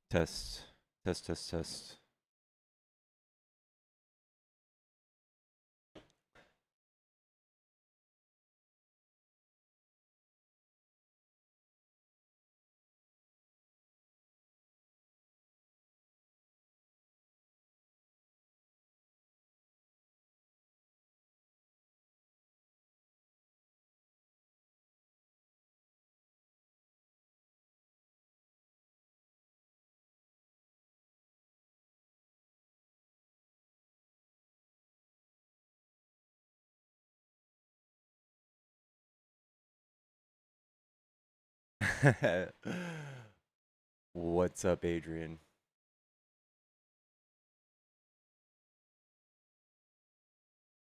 Test, test, test, test. What's up, Adrian?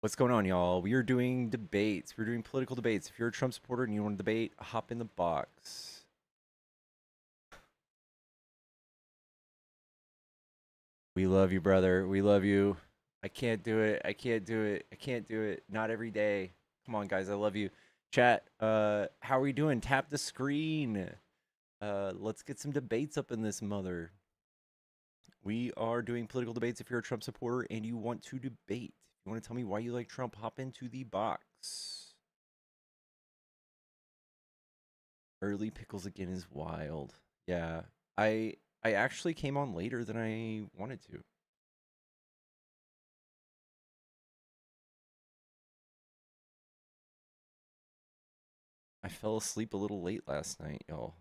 What's going on, y'all? We are doing debates. We're doing political debates. If you're a Trump supporter and you want to debate, hop in the box. We love you, brother. We love you. I can't do it. I can't do it. I can't do it. Not every day. Come on, guys. I love you. Chat, how are we doing? Tap the screen. Let's get some debates up in this mother. We are doing political debates. If you're a Trump supporter and you want to debate, if you want to tell me why you like Trump, hop into the box. Early pickles again is wild. Yeah, I actually came on later than I wanted to. I fell asleep a little late last night, y'all.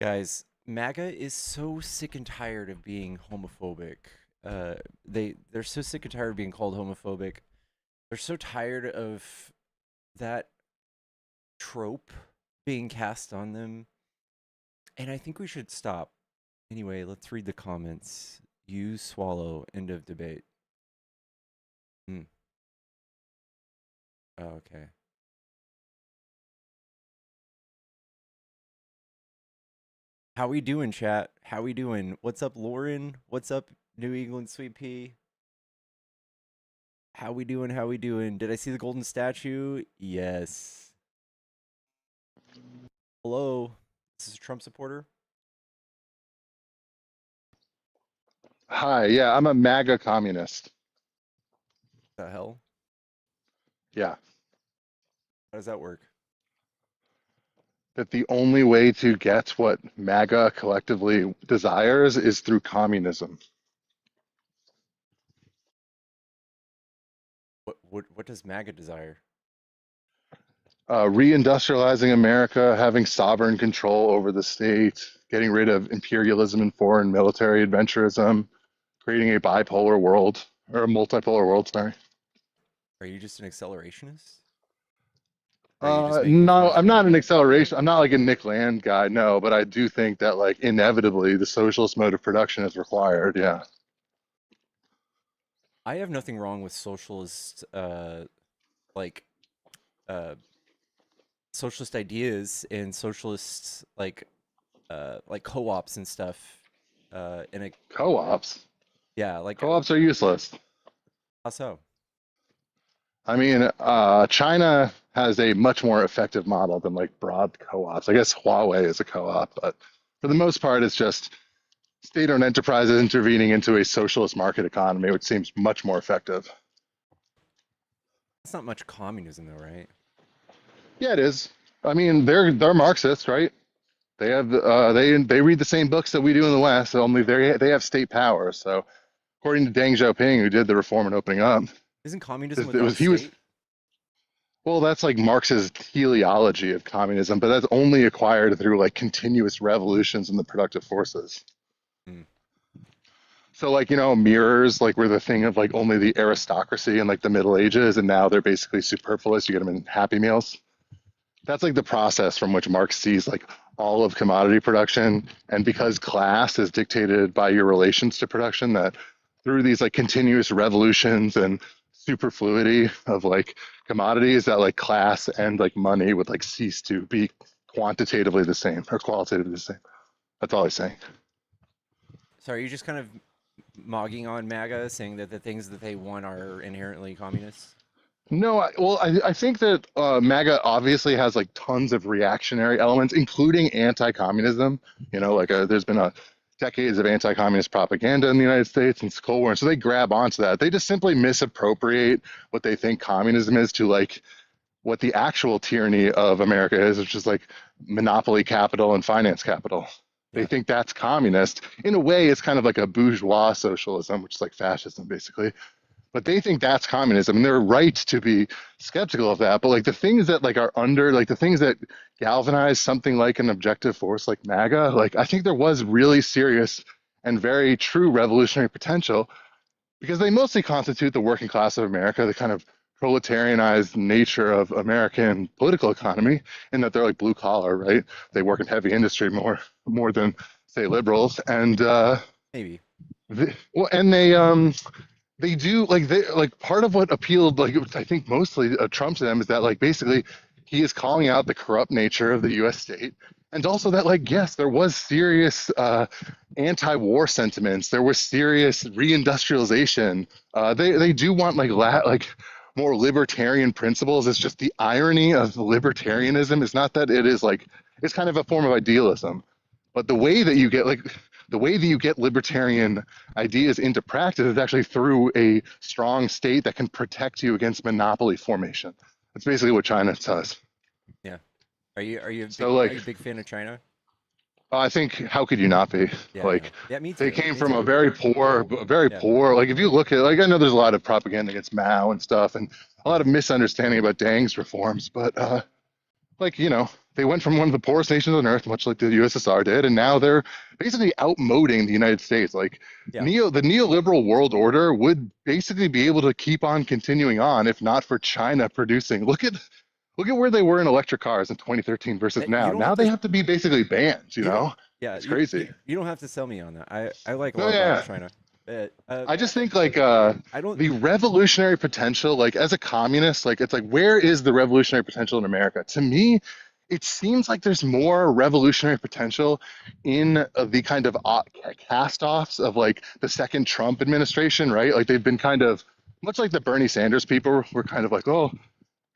Guys, MAGA is so sick and tired of being homophobic. They're so sick and tired of being called homophobic. They're so tired of that trope being cast on them. And I think we should stop. Anyway, let's read the comments. You swallow. End of debate. Hmm. Oh, okay. How we doing, chat? How we doing? What's up, Lauren? What's up, New England Sweet Pea? How we doing? How we doing? Did I see the golden statue? Yes. Hello. This is a Trump supporter. Hi, yeah, I'm a MAGA communist. The hell? Yeah, How does that work? that the only way to get what MAGA collectively desires is through communism. What does MAGA desire? Reindustrializing America, having sovereign control over the state, getting rid of imperialism and foreign military adventurism, creating a bipolar world or a multipolar world, sorry. Are you just an accelerationist? Or are you just making No, fun I'm for not an me? acceleration. I'm not like a Nick Land guy, no, but I do think that like inevitably the socialist mode of production is required. Yeah. I have nothing wrong with socialist like uh socialist ideas and socialist like co-ops and stuff. In a Co-ops. Yeah, like Co-ops are useless. how so? I mean, China has a much more effective model than like broad co-ops. I guess Huawei is a co-op, but for the most part, it's just state-owned enterprises intervening into a socialist market economy, which seems much more effective. It's not much communism though, right? Yeah, it is. I mean, they're Marxists, right? They read the same books that we do in the West, only they have state power. So according to Deng Xiaoping, who did the reform and opening up, Isn't communism it without was he was state? well, that's like Marx's teleology of communism, but that's only acquired through like continuous revolutions in the productive forces. Hmm. So like, mirrors like were the thing of like only the aristocracy in like the Middle Ages, and now they're basically superfluous. You get them in Happy Meals. That's like the process from which Marx sees like all of commodity production. And because class is dictated by your relations to production, that through these like continuous revolutions and superfluity of like commodities, that like class and like money would like cease to be quantitatively the same or qualitatively the same. That's all he's saying. So are you just kind of mogging on MAGA, saying that the things that they want are inherently communist? No, I think that MAGA obviously has like tons of reactionary elements, including anti-communism. Like there's been a decades of anti-communist propaganda in the United States and Cold War, and so they grab onto that. They just simply misappropriate what they think communism is to like what the actual tyranny of America is, which is like monopoly capital and finance capital. They Yeah. think that's communist. In a way, it's kind of like a bourgeois socialism, which is like fascism, basically, but they think that's communism, and they're right to be skeptical of that. But like the things that like are under like the things that galvanize something like an objective force like MAGA, like I think there was really serious and very true revolutionary potential, because they mostly constitute the working class of America, the kind of proletarianized nature of American political economy, in that they're like blue collar, right? They work in heavy industry more than say liberals, and Maybe. well, and they do like they like part of what appealed like I think mostly Trump to them is that like basically he is calling out the corrupt nature of the U.S. state, and also that like yes, there was serious anti-war sentiments, there was serious reindustrialization. They do want like more libertarian principles. It's just the irony of libertarianism is not that it is like it's kind of a form of idealism, but the way that you get libertarian ideas into practice is actually through a strong state that can protect you against monopoly formation. That's basically what China does. Yeah. Are you So like a big fan of China? I think how could you not be? Yeah, I know. Like Yeah, me they too. came Me from too. a very Yeah. poor. Like if you look at like I know there's a lot of propaganda against Mao and stuff, and a lot Yeah. of misunderstanding about Deng's reforms, but like they went from one of the poorest nations on earth, much like the USSR did, and now they're basically outmoding the United States. Like Yeah. the neoliberal world order would basically be able to keep on continuing on if not for China producing. Look at where they were in electric cars in 2013 versus You now. don't Now have they to. have to be basically banned. You don't. Yeah. It's crazy. You don't have to sell me on that. I like a No, lot about yeah. China. I just think like I don't. the revolutionary potential, like as a communist, like it's like where is the revolutionary potential in America? To me, it seems like there's more revolutionary potential in the kind of cast-offs of like the second Trump administration, right? Like they've been kind of much like the Bernie Sanders people were kind of like, oh,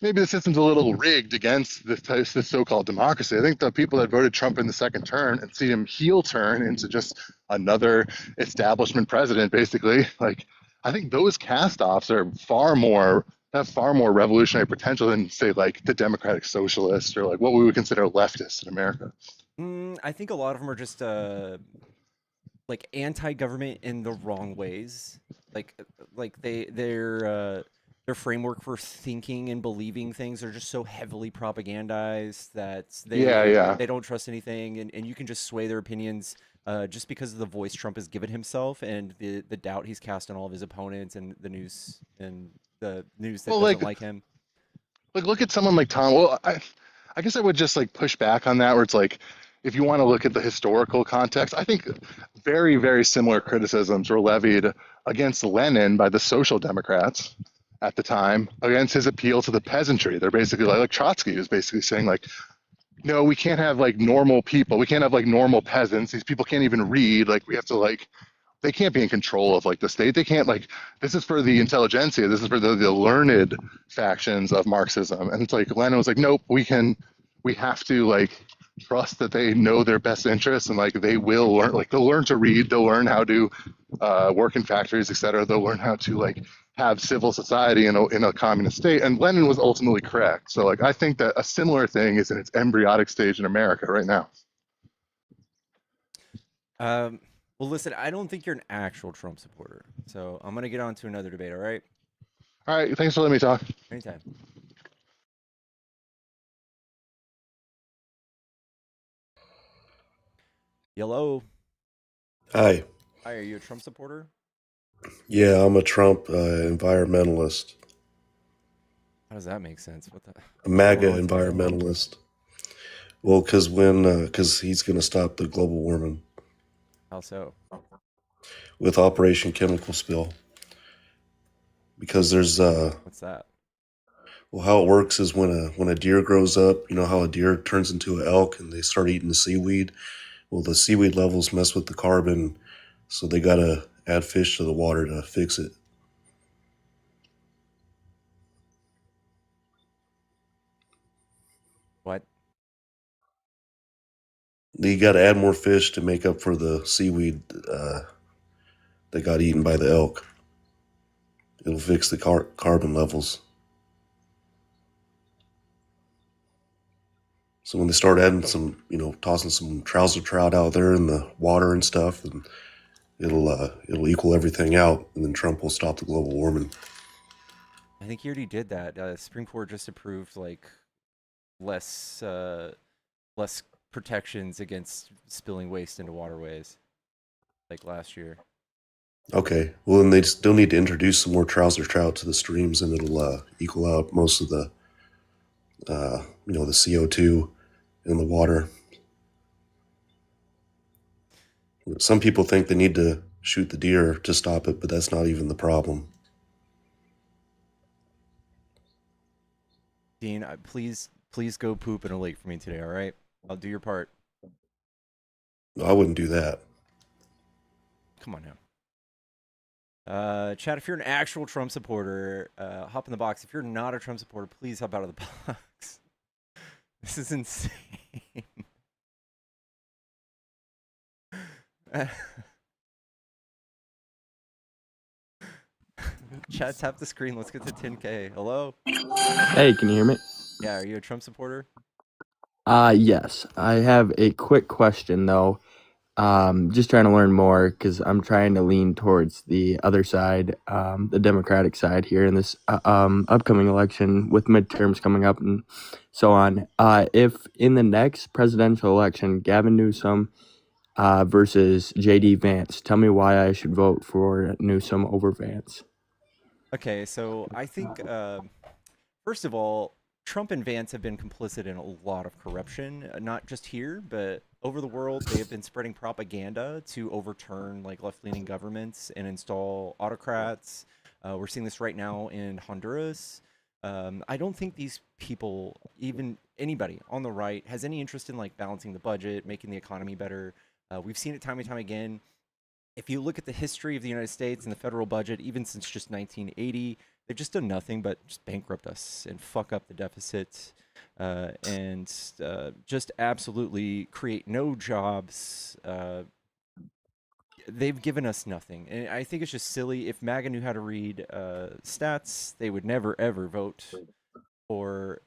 maybe the system's a little rigged against this so-called democracy. I think the people that voted Trump in the second turn and see him heel turn into just another establishment president, basically, like I think those cast-offs are far more have far more revolutionary potential than say like the democratic socialists or like what we would consider leftists in America. I think a lot of them are just like anti-government in the wrong ways. Like their framework for thinking and believing things are just so heavily propagandized that Yeah, yeah. they don't trust anything, and you can just sway their opinions just because of the voice Trump has given himself and the doubt he's cast on all of his opponents and the news that Well, doesn't like him. like look at someone like Tom. Well, I guess I would just like push back on that, where it's like, if you want to look at the historical context, I think very, very similar criticisms were levied against Lenin by the Social Democrats at the time against his appeal to the peasantry. They're basically like Trotsky was basically saying like, no, we can't have like normal people. We can't have like normal peasants. These people can't even read. Like we have to like they can't be in control of like the state. They can't like this is for the intelligentsia. This is for the learned factions of Marxism. And it's like Lenin was like, nope, we have to like trust that they know their best interests and like they will learn like they'll learn to read, they'll learn how to work in factories, etc. They'll learn how to like have civil society in a communist state. And Lenin was ultimately correct. So like I think that a similar thing is in its embryonic stage in America right now. Um, well, listen, I don't think you're an actual Trump supporter, so I'm gonna get on to another debate. All right, All right, thanks for letting me talk. anytime. Yellow. Hi. Hi, are you a Trump supporter? Yeah, I'm a Trump environmentalist, How does that make sense? a What's going MAGA on with you? environmentalist. Well, because he's going to stop the global warming How so? with Operation Chemical Spill. Because there's What's that? well, how it works is when a deer grows up, you know how a deer turns into an elk and they start eating the seaweed. Well, the seaweed levels mess with the carbon, so they gotta add fish to the water to fix it. What? They gotta add more fish to make up for the seaweed that got eaten by the elk. It'll fix the carbon levels. So when they start adding some, tossing some trouser trout out there in the water and stuff, and it'll equal everything out, and then Trump will stop the global warming. I think he already did that. Supreme Court just approved like less less protections against spilling waste into waterways like last year. Okay, well then they still need to introduce some more trouser trout to the streams, and it'll equal out most of the CO2 in the water. Some people think they need to shoot the deer to stop it, but that's not even the problem. Dean, please go poop in a lake for me today, all right? I'll do your part. I wouldn't do that. Come on now. Chad, if you're an actual Trump supporter, hop in the box. If you're not a Trump supporter, please hop out of the box. This is insane. Chad, tap the screen. Let's get to 10K. Hello? Hey, can you hear me? Yeah, are you a Trump supporter? Yes. I have a quick question though. Just trying to learn more because I'm trying to lean towards the other side, the Democratic side here in this upcoming election with midterms coming up and so on. If in the next presidential election, Gavin Newsom versus JD Vance, tell me why I should vote for Newsom over Vance. Okay, so I think first of all, Trump and Vance have been complicit in a lot of corruption, not just here, but over the world. They have been spreading propaganda to overturn like left-leaning governments and install autocrats. We're seeing this right now in Honduras. I don't think these people, even anybody on the right, has any interest in like balancing the budget, making the economy better. We've seen it time and time again. If you look at the history of the United States and the federal budget, even since just 1980, they've just done nothing but just bankrupt us and fuck up the deficit and just absolutely create no jobs. They've given us nothing. And I think it's just silly. If MAGA knew how to read stats, they would never, ever vote for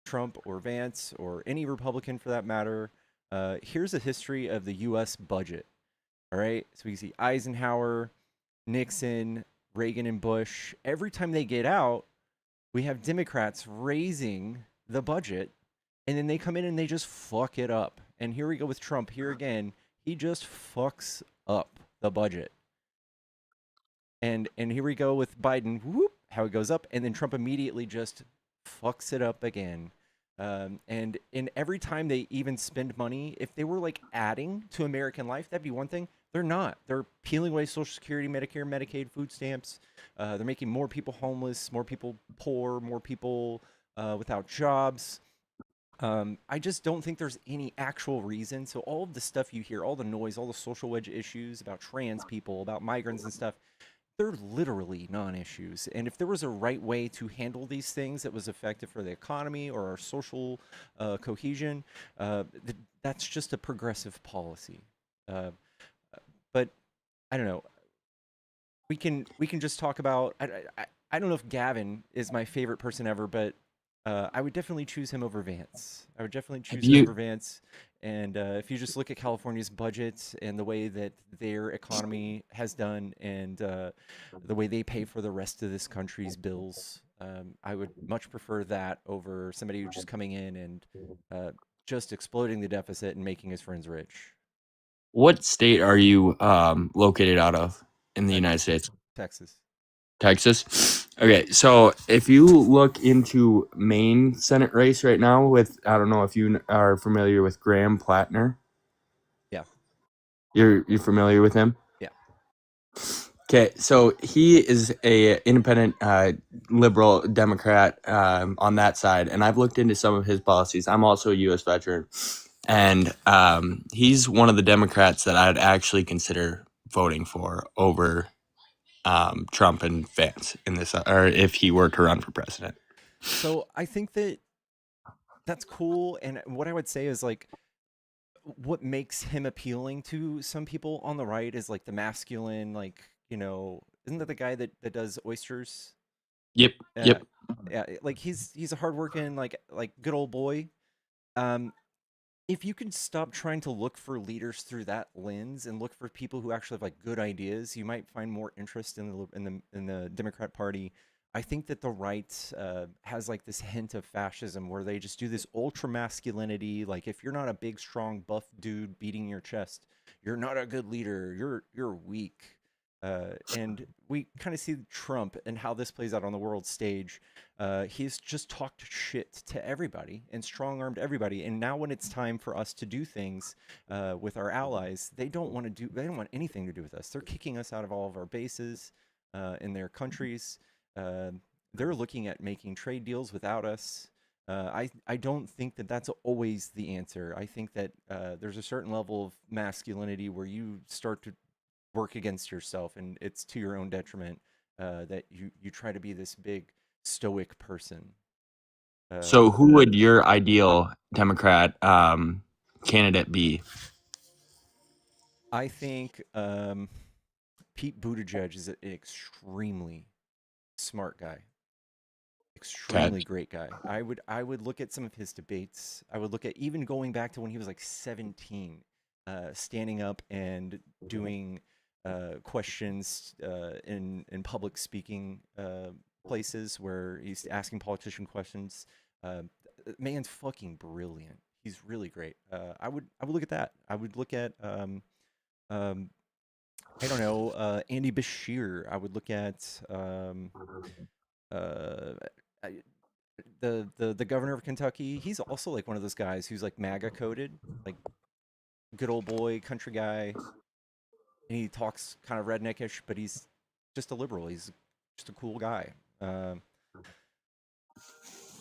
Trump or Vance or any Republican for that matter. Here's a history of the U.S. budget. All right. So we can see Eisenhower, Nixon, Reagan, and Bush. Every time they get out, we have Democrats raising the budget, and then they come in and they just fuck it up. And here we go with Trump. Here again, he just fucks up the budget. And here we go with Biden. Whoop, how it goes up, and then Trump immediately just fucks it up again. And in every time they even spend money, if they were like adding to American life, that'd be one thing. They're not. They're peeling away Social Security, Medicare, Medicaid, food stamps. They're making more people homeless, more people poor, more people without jobs. I just don't think there's any actual reason. So all of the stuff you hear, all the noise, all the social wedge issues about trans people, about migrants and stuff, they're literally non-issues. And if there was a right way to handle these things that was effective for the economy or our social cohesion, that's just a progressive policy. Uh, but I don't know. We can just talk about. I don't know if Gavin is my favorite person ever, but I would definitely choose him over Vance. I would definitely Have choose him you over Vance. And if you just look at California's budget and the way that their economy has done, and the way they pay for the rest of this country's bills, I would much prefer that over somebody who's just coming in and just exploding the deficit and making his friends rich. what state are you located out of? in the United States? Texas. Texas. Okay, so if you look into Maine Senate race right now with, I don't know if you are familiar with Graham Plattner. Yeah. You're familiar with him? Yeah. Okay, so he is a independent liberal Democrat on that side, and I've looked into some of his policies. I'm also a U.S. veteran, and he's one of the Democrats that I'd actually consider voting for over Trump and Vance in this, or if he were to run for president. So I think that that's cool. And what I would say is like, what makes him appealing to some people on the right is like the masculine, like, isn't that the guy that does oysters? Yep. Yeah. Yeah. Like he's a hardworking, like good old boy. Um, if you can stop trying to look for leaders through that lens and look for people who actually have like good ideas, you might find more interest in the Democrat Party. I think that the right has like this hint of fascism where they just do this ultra masculinity. Like if you're not a big, strong, buff dude beating your chest, you're not a good leader. You're weak. And we kind of see Trump and how this plays out on the world stage. He's just talked shit to everybody and strong armed everybody. And now, when it's time for us to do things with our allies, they don't want to do. They don't want anything to do with us. They're kicking us out of all of our bases in their countries. Uh, they're looking at making trade deals without us. I don't think that that's always the answer. I think that there's a certain level of masculinity where you start to work against yourself, and it's to your own detriment that you try to be this big stoic person. So who would your ideal Democrat candidate be? I think Pete Buttigieg is an extremely smart guy, extremely great guy. I would look at some of his debates. I would look at even going back to when he was like 17, standing up and doing questions in public speaking places where he's asking politician questions. Man's fucking brilliant. He's really great. I would look at that. I would look at um, I don't know, Andy Bashir. I would look at uh, I, the governor of Kentucky. He's also like one of those guys who's like MAGA coded, like good old boy, country guy, and he talks kind of redneckish, but he's just a liberal. He's just a cool guy. I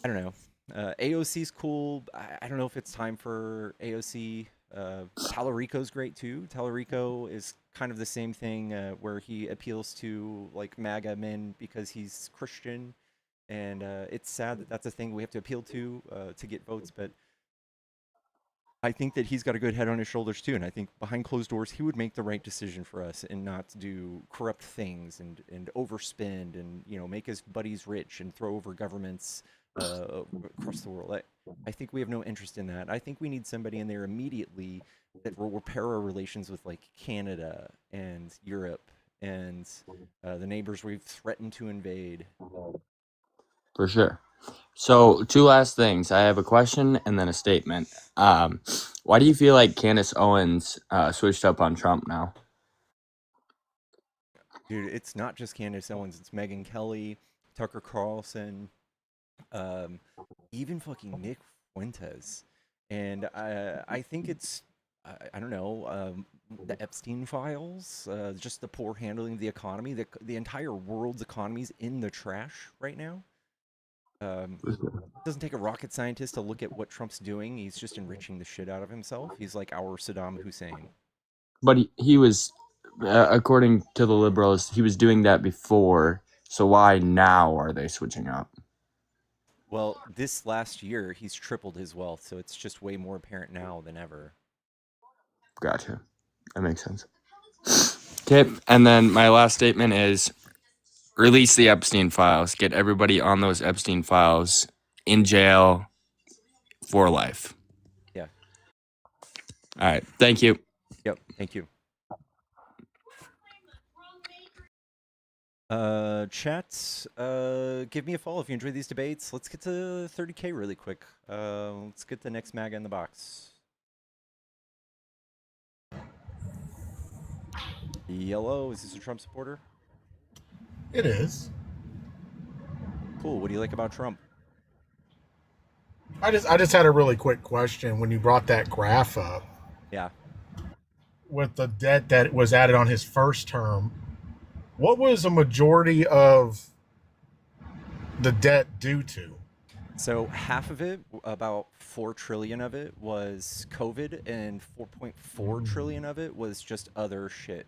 don't know. AOC's cool. I don't know if it's time for AOC. Tallarico's great too. Tallarico is kind of the same thing where he appeals to like MAGA men because he's Christian, and it's sad that that's a thing we have to appeal to get votes. But I think that he's got a good head on his shoulders too, and I think behind closed doors he would make the right decision for us and not do corrupt things and overspend and make his buddies rich and throw over governments across the world. I think we have no interest in that. I think we need somebody in there immediately that will repair our relations with like Canada and Europe and the neighbors we've threatened to invade. For sure. So, two last things. I have a question and then a statement. Why do you feel like Candace Owens switched up on Trump now? Dude, it's not just Candace Owens. It's Megyn Kelly, Tucker Carlson, um, even fucking Nick Fuentes. And I think it's, I don't know, the Epstein files, just the poor handling of the economy. The entire world's economy is in the trash right now. It doesn't take a rocket scientist to look at what Trump's doing. He's just enriching the shit out of himself. He's like our Saddam Hussein. But he was, according to the liberals, he was doing that before. So why now are they switching up? Well, this last year, he's tripled his wealth, so it's just way more apparent now than ever. Gotcha. That makes sense. Okay, and then my last statement is release the Epstein files. Get everybody on those Epstein files in jail for life. Yeah. All right. Thank you. Yep. Thank you. Chat, give me a follow if you enjoy these debates. Let's get to 30K really quick. Let's get the next MAGA in the box. Yellow, is this a Trump supporter? It is. Cool. What do you like about Trump? I just had a really quick question when you brought that graph up Yeah. with the debt that was added on his first term. What was a majority of the debt due to? So half of it, about 4 trillion of it was COVID, and 4.4 trillion of it was just other shit.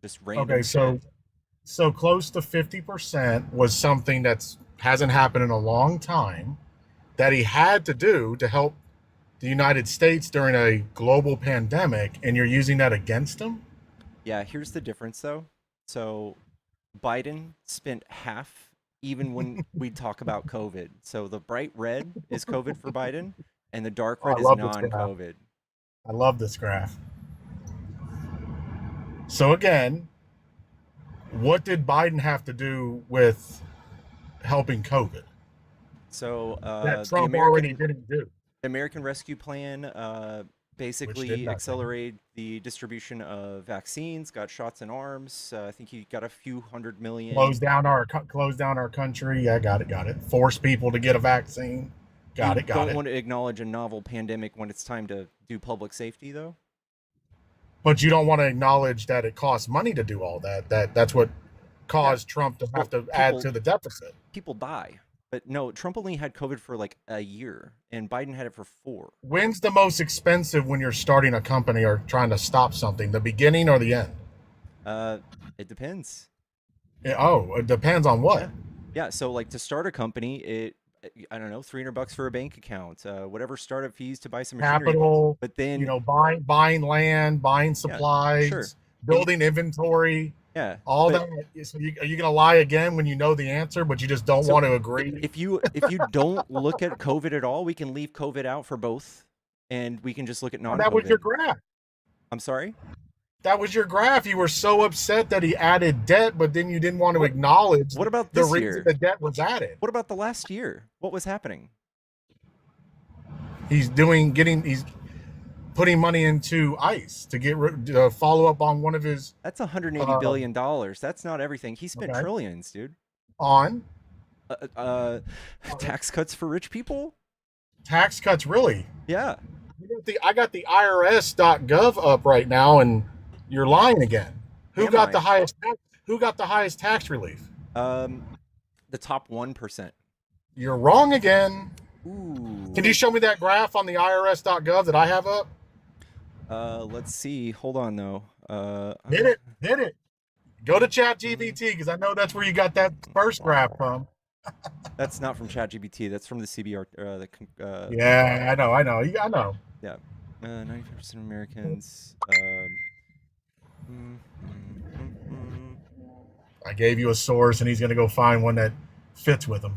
Just random Okay, shit. so close to 50% was something that's hasn't happened in a long time that he had to do to help the United States during a global pandemic, and you're using that against him? Yeah, here's the difference though. So Biden spent half even when we talk about COVID. So the bright red is COVID for Biden, and the dark Oh, I red is love this graph. non-COVID. I love this graph. So again, what did Biden have to do with helping COVID So that the Trump already didn't do? American Rescue Plan Which did basically nothing. accelerated the distribution of vaccines, got shots in arms. I think he got a few hundred million. Close down our country. Yeah, got it. Force people to get a vaccine. Got it. Don't want to acknowledge a novel pandemic when it's time to do public safety, though. But you don't want to acknowledge that it costs money to do all that. That's what caused Trump to have to add to the deficit. People die. But no, Trump only had COVID for like a year, and Biden had it for 4. When's the most expensive when you're starting a company or trying to stop something? The beginning or the end? It depends. It depends on what. Yeah. So like to start a company, I don't know, $300 for a bank account, whatever startup fees to buy some machinery. Capital, But then buying land, buying supplies, sure. building inventory. Yeah. All that. So are you going to lie again when you know the answer, but you just don't want to agree? If you don't look at COVID at all, we can leave COVID out for both, and we can just look at non-COVID. That was your graph. I'm sorry? That was your graph. You were so upset that he added debt, but then you didn't want to acknowledge What about the this reason year? the debt was added. What about the last year? What was happening? He's putting money into ICE to get follow up on one of his. That's $180 billion. That's not everything. He spent trillions, dude. On tax cuts for rich people? Tax cuts, really? Yeah. I got the IRS.gov up right now, and you're lying again. Who got the highest tax relief? The top 1%. You're wrong again. Ooh. Can you show me that graph on the IRS.gov that I have up? Let's see. Hold on, though. Hit it. Go to ChatGPT, because I know that's where you got that first graph from. That's not from ChatGPT. That's from the CBR. Yeah, I know. Yeah. 95% of Americans. I gave you a source, and he's going to go find one that fits with him.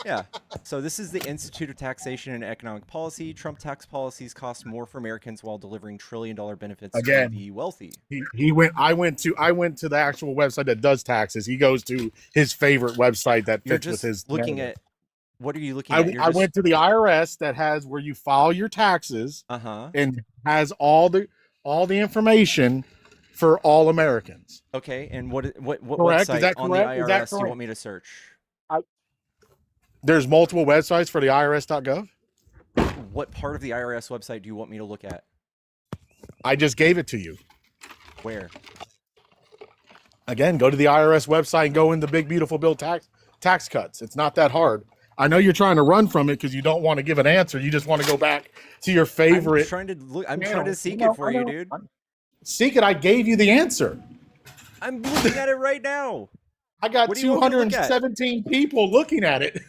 Yeah. So this is the Institute of Taxation and Economic Policy. Trump tax policies cost more for Americans while delivering trillion-dollar benefits to the wealthy. I went to the actual website that does taxes. He goes to his favorite website that fits with his. Looking narrative. at what are you looking at? I went to the IRS that has where you file your taxes. And has all the information for all Americans. Okay, and what correct? website on the IRS do you want me to search? There's multiple websites for the IRS.gov. What part of the IRS website do you want me to look at? I just gave it to you. Where? Again, go to the IRS website and go in the big beautiful bill tax cuts. It's not that hard. I know you're trying to run from it because you don't want to give an answer. You just want to go back to your favorite. I'm trying to seek it for you, dude. Seek it. I gave you the answer. I'm looking at it right now. I got 217 people looking at it.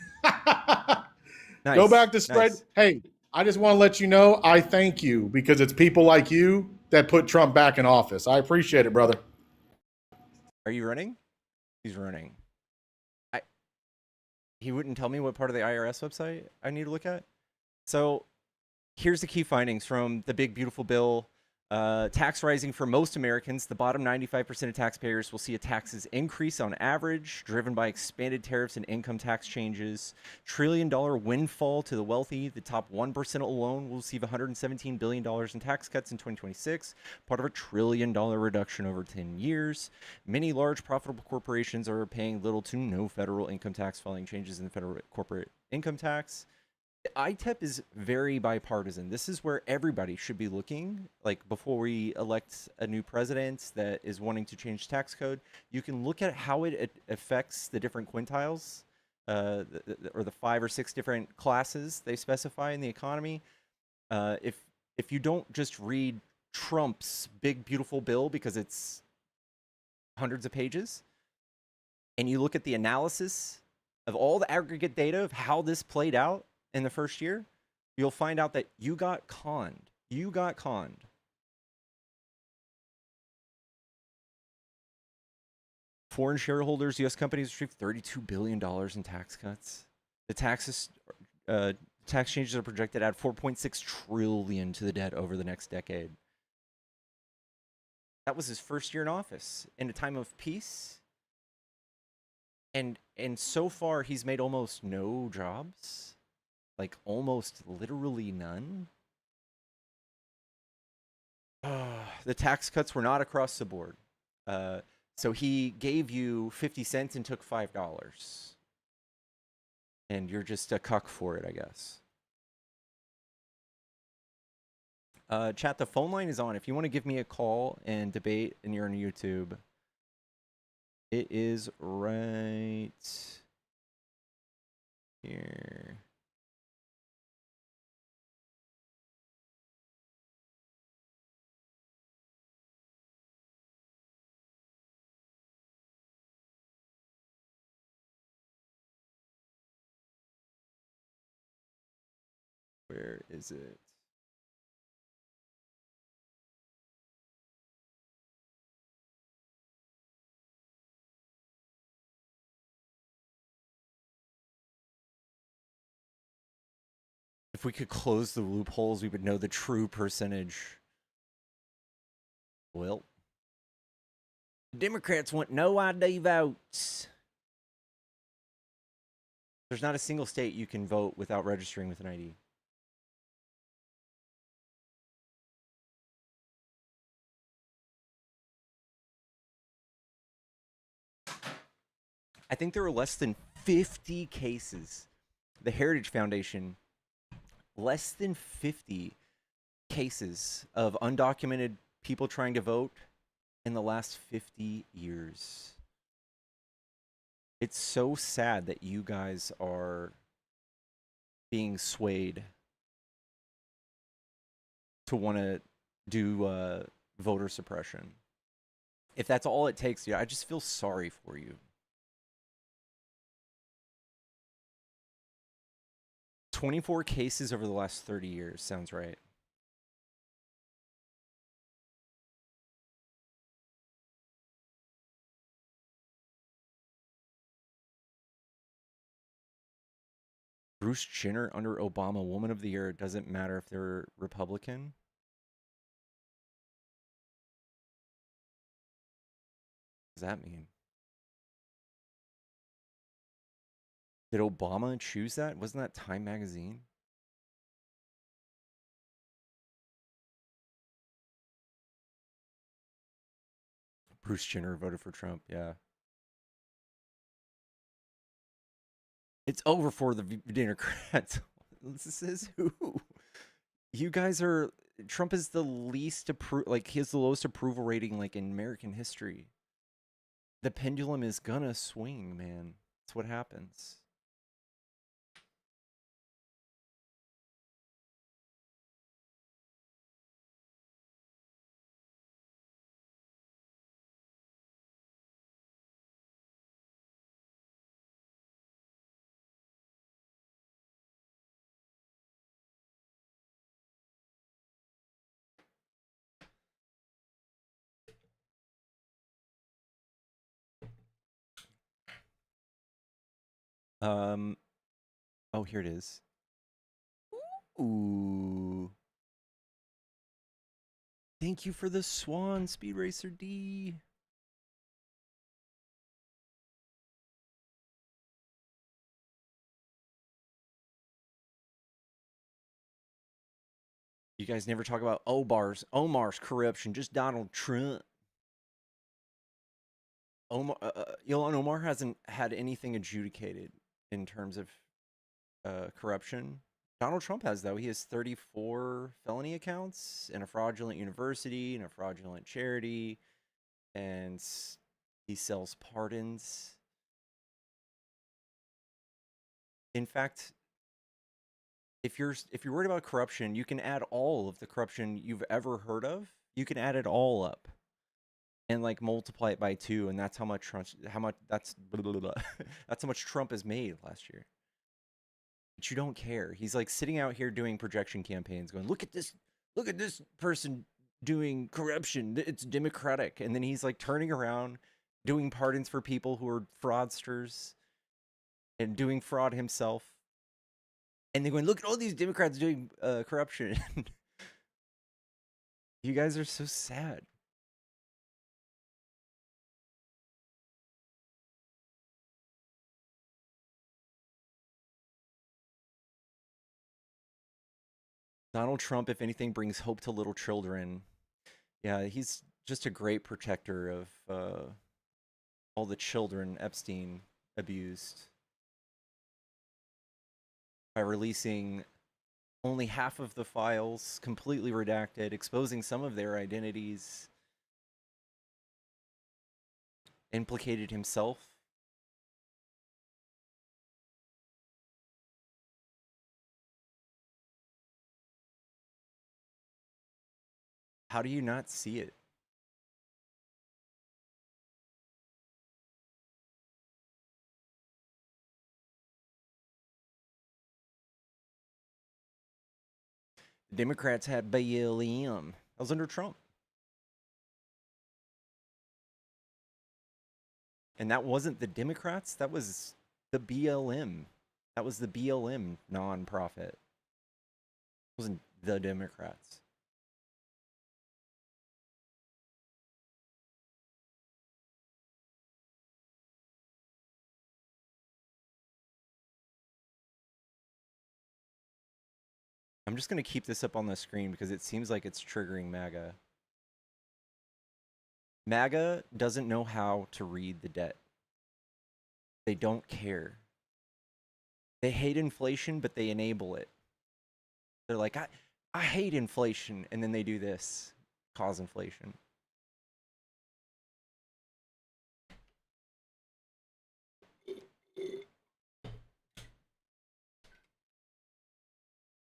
Nice. Go back to spread. Nice. Hey, I just want to let you know I thank you because it's people like you that put Trump back in office. I appreciate it, brother. Are you running? He's running. He wouldn't tell me what part of the IRS website I need to look at. So here's the key findings from the big beautiful bill. Tax rising for most Americans. The bottom 95% of taxpayers will see a taxes increase on average, driven by expanded tariffs and income tax changes. $1 trillion windfall to the wealthy. The top 1% alone will receive $117 billion in tax cuts in 2026, part of a $1 trillion reduction over 10 years. Many large profitable corporations are paying little to no federal income tax, following changes in the federal corporate income tax. ITEP is very bipartisan. This is where everybody should be looking. Like, before we elect a new president that is wanting to change tax code, you can look at how it affects the different quintiles, or the 5 or 6 different classes they specify in the economy. If you don't just read Trump's big beautiful bill because it's hundreds of pages, and you look at the analysis of all the aggregate data of how this played out in the first year, you'll find out that you got conned. You got conned. Foreign shareholders, U.S. companies received $32 billion in tax cuts. The tax changes are projected to add $4.6 trillion to the debt over the next decade. That was his first year in office, in a time of peace. And so far, he's made almost no jobs. Like, almost literally none. The tax cuts were not across the board. So he gave you 50 cents and took $5. And you're just a cuck for it, I guess. Chat, the phone line is on. If you want to give me a call and debate and you're on YouTube, it is right here. Where is it? If we could close the loopholes, we would know the true percentage. Well, Democrats want no ID votes. There's not a single state you can vote without registering with an ID. I think there are less than 50 cases. The Heritage Foundation, less than 50 cases of undocumented people trying to vote in the last 50 years. It's so sad that you guys are being swayed to want to do voter suppression. If that's all it takes, I just feel sorry for you. 24 cases over the last 30 years sounds right. Bruce Jenner under Obama, Woman of the Year. It doesn't matter if they're Republican. What does that mean? Did Obama choose that? Wasn't that Time magazine? Bruce Jenner voted for Trump, yeah. It's over for the Democrats. This is who? You guys are... Trump is the least like, he has the lowest approval rating, like, in American history. The pendulum is gonna swing, man. That's what happens. Oh, here it is. Ooh. Thank you for the swan, Speed Racer D. You guys never talk about Omar's corruption, just Donald Trump. Ilhan Omar hasn't had anything adjudicated in terms of corruption. Donald Trump has, though. He has 34 felony accounts and a fraudulent university and a fraudulent charity, and he sells pardons. In fact, if you're worried about corruption, you can add all of the corruption you've ever heard of. You can add it all up and like multiply it by 2, and that's how much that's that's how much Trump has made last year. But you don't care. He's like sitting out here doing projection campaigns going, look at this person doing corruption, it's democratic. And then he's like turning around doing pardons for people who are fraudsters and doing fraud himself. And they're going, look at all these Democrats doing corruption. You guys are so sad. Donald Trump, if anything, brings hope to little children. Yeah, he's just a great protector of all the children Epstein abused by releasing only half of the files, completely redacted, exposing some of their identities, implicated himself. How do you not see it? The Democrats had BLM. That was under Trump. And that wasn't the Democrats, that was the BLM. That was the BLM nonprofit. It wasn't the Democrats. I'm just going to keep this up on the screen because it seems like it's triggering MAGA. MAGA doesn't know how to read the debt. They don't care. They hate inflation, but they enable it. They're like, I hate inflation, and then they do this, cause inflation.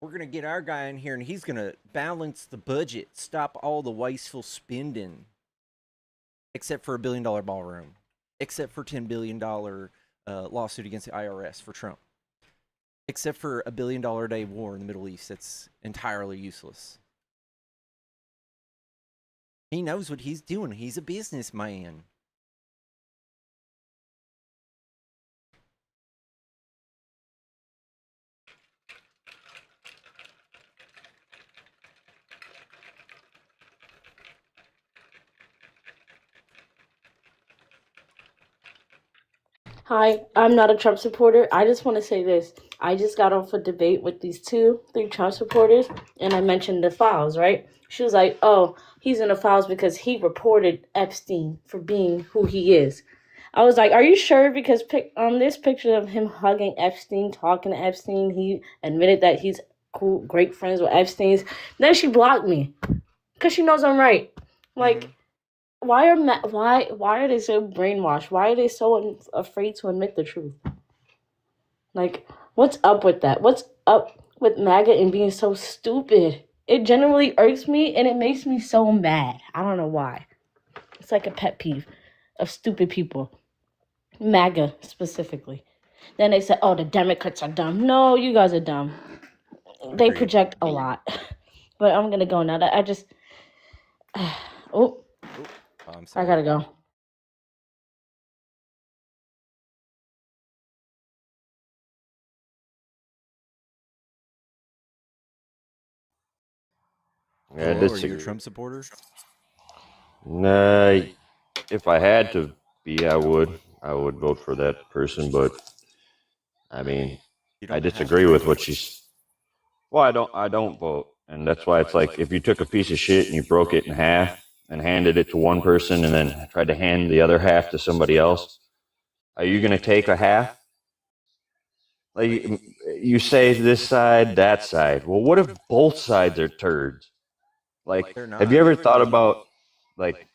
We're going to get our guy in here, and he's going to balance the budget, stop all the wasteful spending, except for $1 billion ballroom, except for $10 billion lawsuit against the IRS for Trump, except for $1 billion a day war in the Middle East that's entirely useless. He knows what he's doing. He's a businessman. Hi, I'm not a Trump supporter. I just want to say this. I just got off a debate with these three Trump supporters, and I mentioned the files, right? She was like, oh, he's in the files because he reported Epstein for being who he is. I was like, are you sure? Because this picture of him hugging Epstein, talking to Epstein, he admitted that he's cool, great friends with Epstein's. Then she blocked me because she knows I'm right. Like, why are they so brainwashed? Why are they so afraid to admit the truth? Like, what's up with that? What's up with MAGA and being so stupid? It generally irks me and it makes me so mad. I don't know why. It's like a pet peeve of stupid people. MAGA specifically. Then they say, oh, the Democrats are dumb. No, you guys are dumb. They Agreed. project a lot. But I'm going to go now. I just... oh, I'm sorry. I got to go. Yeah, Hello, are you a disagree. Trump supporter? Nah, if I had to be, I would. I would vote for that person, but I mean, You I don't have disagree to. with what she's. Well, I don't vote, and that's why it's like if you took a piece of shit and you broke it in half and handed it to one person and then tried to hand the other half to somebody else, are you going to take a half? Like you say this side, that side. Well, what if both sides are turds? Like, They're have you not. ever thought about like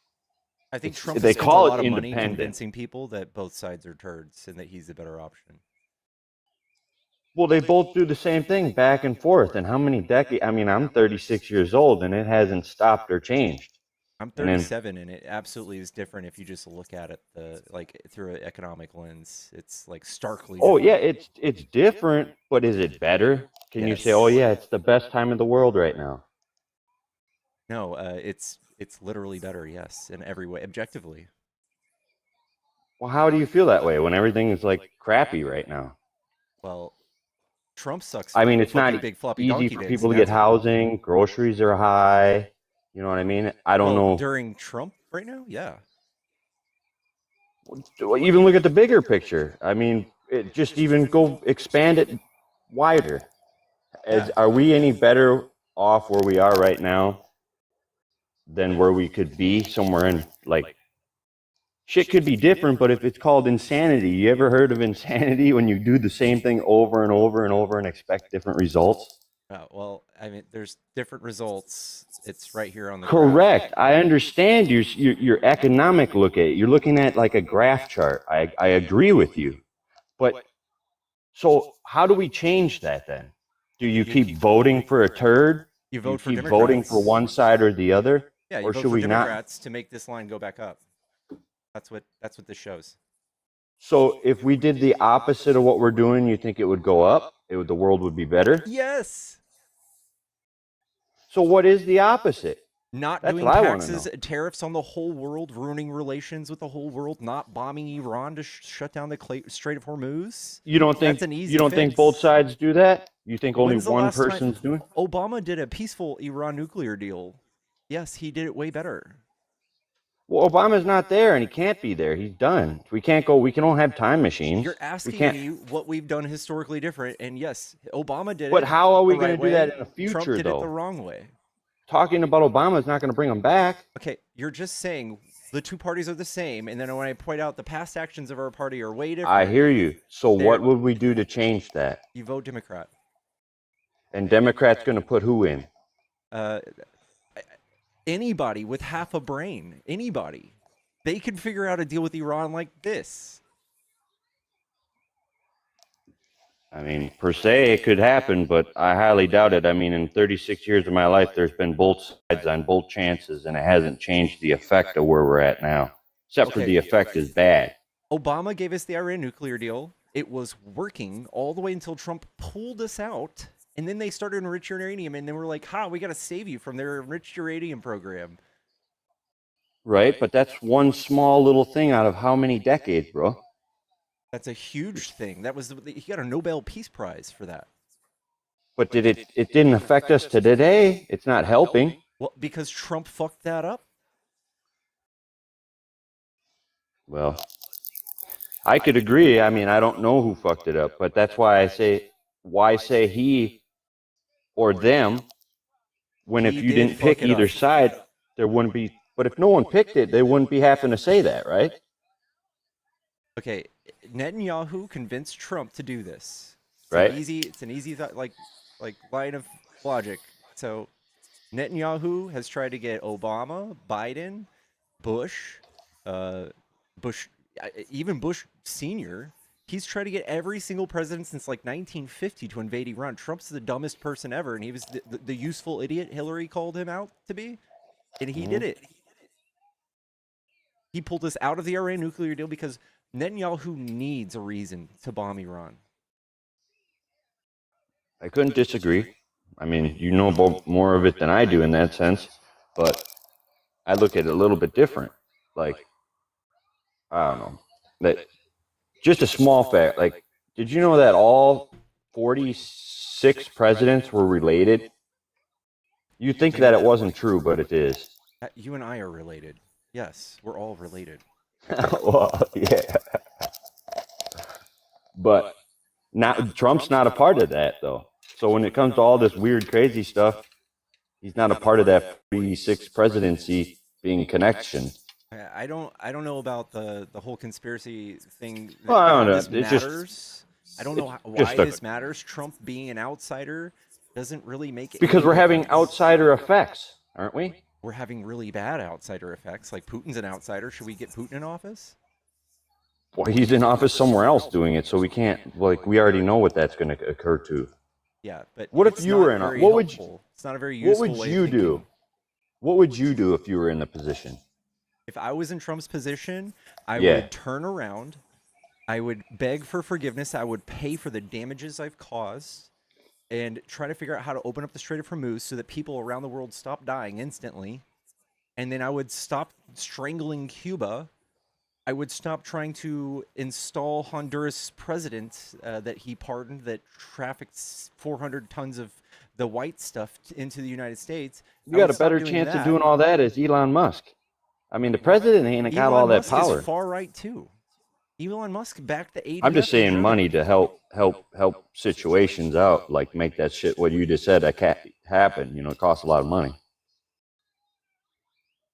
I think Trump they has spent a call it lot of money independent? convincing people that both sides are turds and that he's the better option. Well, they both do the same thing back and forth. And how many decades? I mean, I'm 36 years old and it hasn't stopped or changed. I'm And then, 37, and it absolutely is different if you just look at it through an economic lens. It's like starkly oh different. yeah, it's different, but is it better? Can you say, oh Yes. yeah, it's the best time in the world right now? No, it's literally better. Yes, in every way, objectively. Well, how do you feel that way when everything is like crappy right now? Well, Trump sucks I mean, it's not fucking big floppy easy donkey for dicks, people and to get that's housing. Groceries are high. You know what I mean? I don't well know. during Trump right now. Yeah. Even look at the bigger picture. I mean, just even go expand it wider. Yeah. Are we any better off where we are right now than where we could be somewhere in like shit could be different, but if it's called insanity, you ever heard of insanity when you do the same thing over and over and over and expect different results? Well, I mean, there's different results. It's right here on the graph. Correct. I understand your economic look at it. You're looking at like a graph chart. I agree with you. But so how do we change that then? Do you keep voting for a turd? You Do you vote for keep voting for Democrats. one side or the other? Yeah, you Or vote should for we not? Democrats to make this line go back up. That's what this shows. So if we did the opposite of what we're doing, you think it would go up? The world would be better? Yes. So what is the opposite? Not That's doing what I want to know. taxes, tariffs on the whole world, ruining relations with the whole world, not bombing Iran to shut down the Strait of Hormuz. You don't think That's an easy you don't think fix. both sides do that? You think only When's the one last time person's doing? Obama did a peaceful Iran nuclear deal? Yes, he did it way better. Well, Obama's not there, and he can't be there. He's done. We can't go. We can only have time machines. You're We asking can't. me what we've done historically different, and yes, Obama did But it how are we the going right to do that way. in the Trump future, did it the though? wrong way. Talking about Obama is not going to bring him back. Okay, you're just saying the two parties are the same, and then when I point out the past actions of our party are way different, I hear you. So There- what would we do to change that? you vote Democrat. And Democrats going to put who in? Uh, anybody with half a brain, anybody, they can figure out a deal with Iran like this. I mean, per se, it could happen, but I highly doubt it. I mean, in 36 years of my life, there's been both sides on both chances, and it hasn't changed the effect of where we're at now. Except for Okay. the effect is bad. Obama gave us the Iran nuclear deal. It was working all the way until Trump pulled us out, and then they started enrich uranium, and then we're like, "Ha, we got to save you from their enriched uranium program." Right? But that's one small little thing out of how many decades, bro? That's a huge thing. That was he got a Nobel Peace Prize for that. But it didn't affect us to today. It's not helping. Well, because Trump fucked that up. Well, I could agree. I mean, I don't know who fucked it up, but that's why I say, why say he or them when if He you did didn't fuck pick it either up. side, there wouldn't be. But if no one picked it, they wouldn't be having to say that, right? Okay, Netanyahu convinced Trump to do this. It's Right. It's an easy line of logic. So Netanyahu has tried to get Obama, Biden, Bush, Bush, even Bush Senior. He's tried to get every single president since like 1950 to invade Iran. Trump's the dumbest person ever, and he was the useful idiot Hillary called him out to be, and he did it. He pulled us out of the Iran nuclear deal because Netanyahu needs a reason to bomb Iran. I couldn't disagree. I mean, you know more of it than I do in that sense, but I look at it a little bit different. Like, I don't know. That just a small fact. Like, did you know that all 46 presidents were related? You think that it wasn't true, but it is. You and I are related. Yes, we're all related. Well, yeah. But not Trump's not a part of that, though. So when it comes to all this weird, crazy stuff, he's not a part of that 46th presidency being connection. I don't know about the whole conspiracy thing. Well, I How don't know. this It's just- matters. I don't know it's just why a- this matters. Trump being an outsider doesn't really make it. Because we're having outsider effects, aren't we? We're having really bad outsider effects. Like Putin's an outsider. Should we get Putin in office? Well, he's in office somewhere else doing it, so we can't. Like, we already know what that's going to occur to. Yeah, but What if it's you not were in? very What would you? helpful. It's not a very What useful would way you of do? thinking. What would you do if you were in the position? If I was in Trump's position, I Yeah. would turn around. I would beg for forgiveness. I would pay for the damages I've caused and try to figure out how to open up the Strait of Hormuz so that people around the world stop dying instantly. And then I would stop strangling Cuba. I would stop trying to install Honduras president that he pardoned that trafficked 400 tons of the white stuff into the United States. You I got would a better stop chance that. of doing all that as Elon Musk. I mean, the president ain't got all Elon that Musk power. is far right too. Elon Musk backed the ADF. I'm just saying and money to help situations out, like make that shit what you just said that can't happen. You know, it costs a lot of money.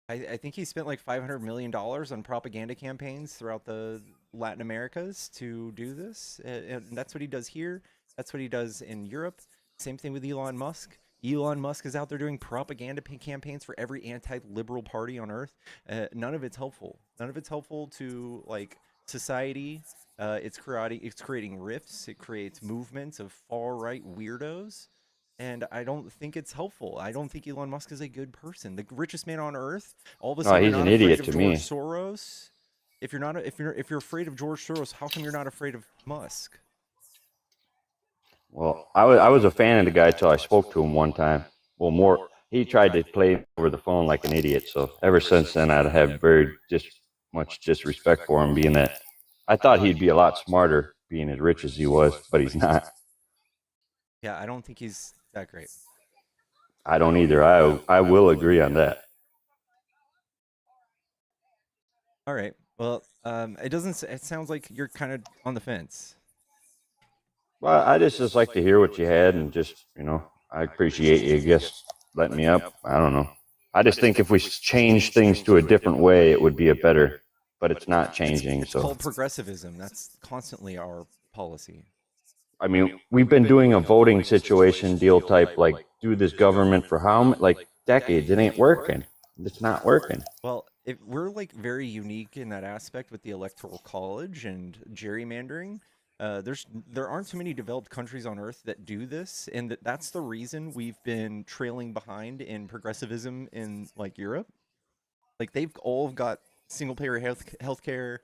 I think he spent like $500 million on propaganda campaigns throughout the Latin Americas to do this. And that's what he does here. That's what he does in Europe. Same thing with Elon Musk. Elon Musk is out there doing propaganda campaigns for every anti-liberal party on earth. None of it's helpful. None of it's helpful to like society. It's creating rifts. It creates movements of far-right weirdos. And I don't think it's helpful. I don't think Elon Musk is a good person. The richest man on earth. All of a sudden, he's you're an not idiot afraid of to me. George Soros. If you're not, if you're afraid of George Soros, how come you're not afraid of Musk? Well, I was a fan of the guy till I spoke to him one time. Well, more he tried to play over the phone like an idiot. So ever since then, I'd have very much disrespect for him, being that I thought he'd be a lot smarter, being as rich as he was, but he's not. Yeah, I don't think he's that great. I don't either. I will agree on that. All right. Well, it doesn't. It sounds like you're kind of on the fence. Well, I just like to hear what you had, and just, you know, I appreciate you, I guess, letting me up. I don't know. I just think if we change things to a different way, it would be a better, but it's not changing. It's So, called progressivism. That's constantly our policy. I mean, we've been doing a voting situation deal type, like, do this government for like decades. It ain't working. It's not working. Well, we're like very unique in that aspect with the electoral college and gerrymandering. There aren't too many developed countries on earth that do this, and that's the reason we've been trailing behind in progressivism in like Europe. Like they've all got single payer healthcare,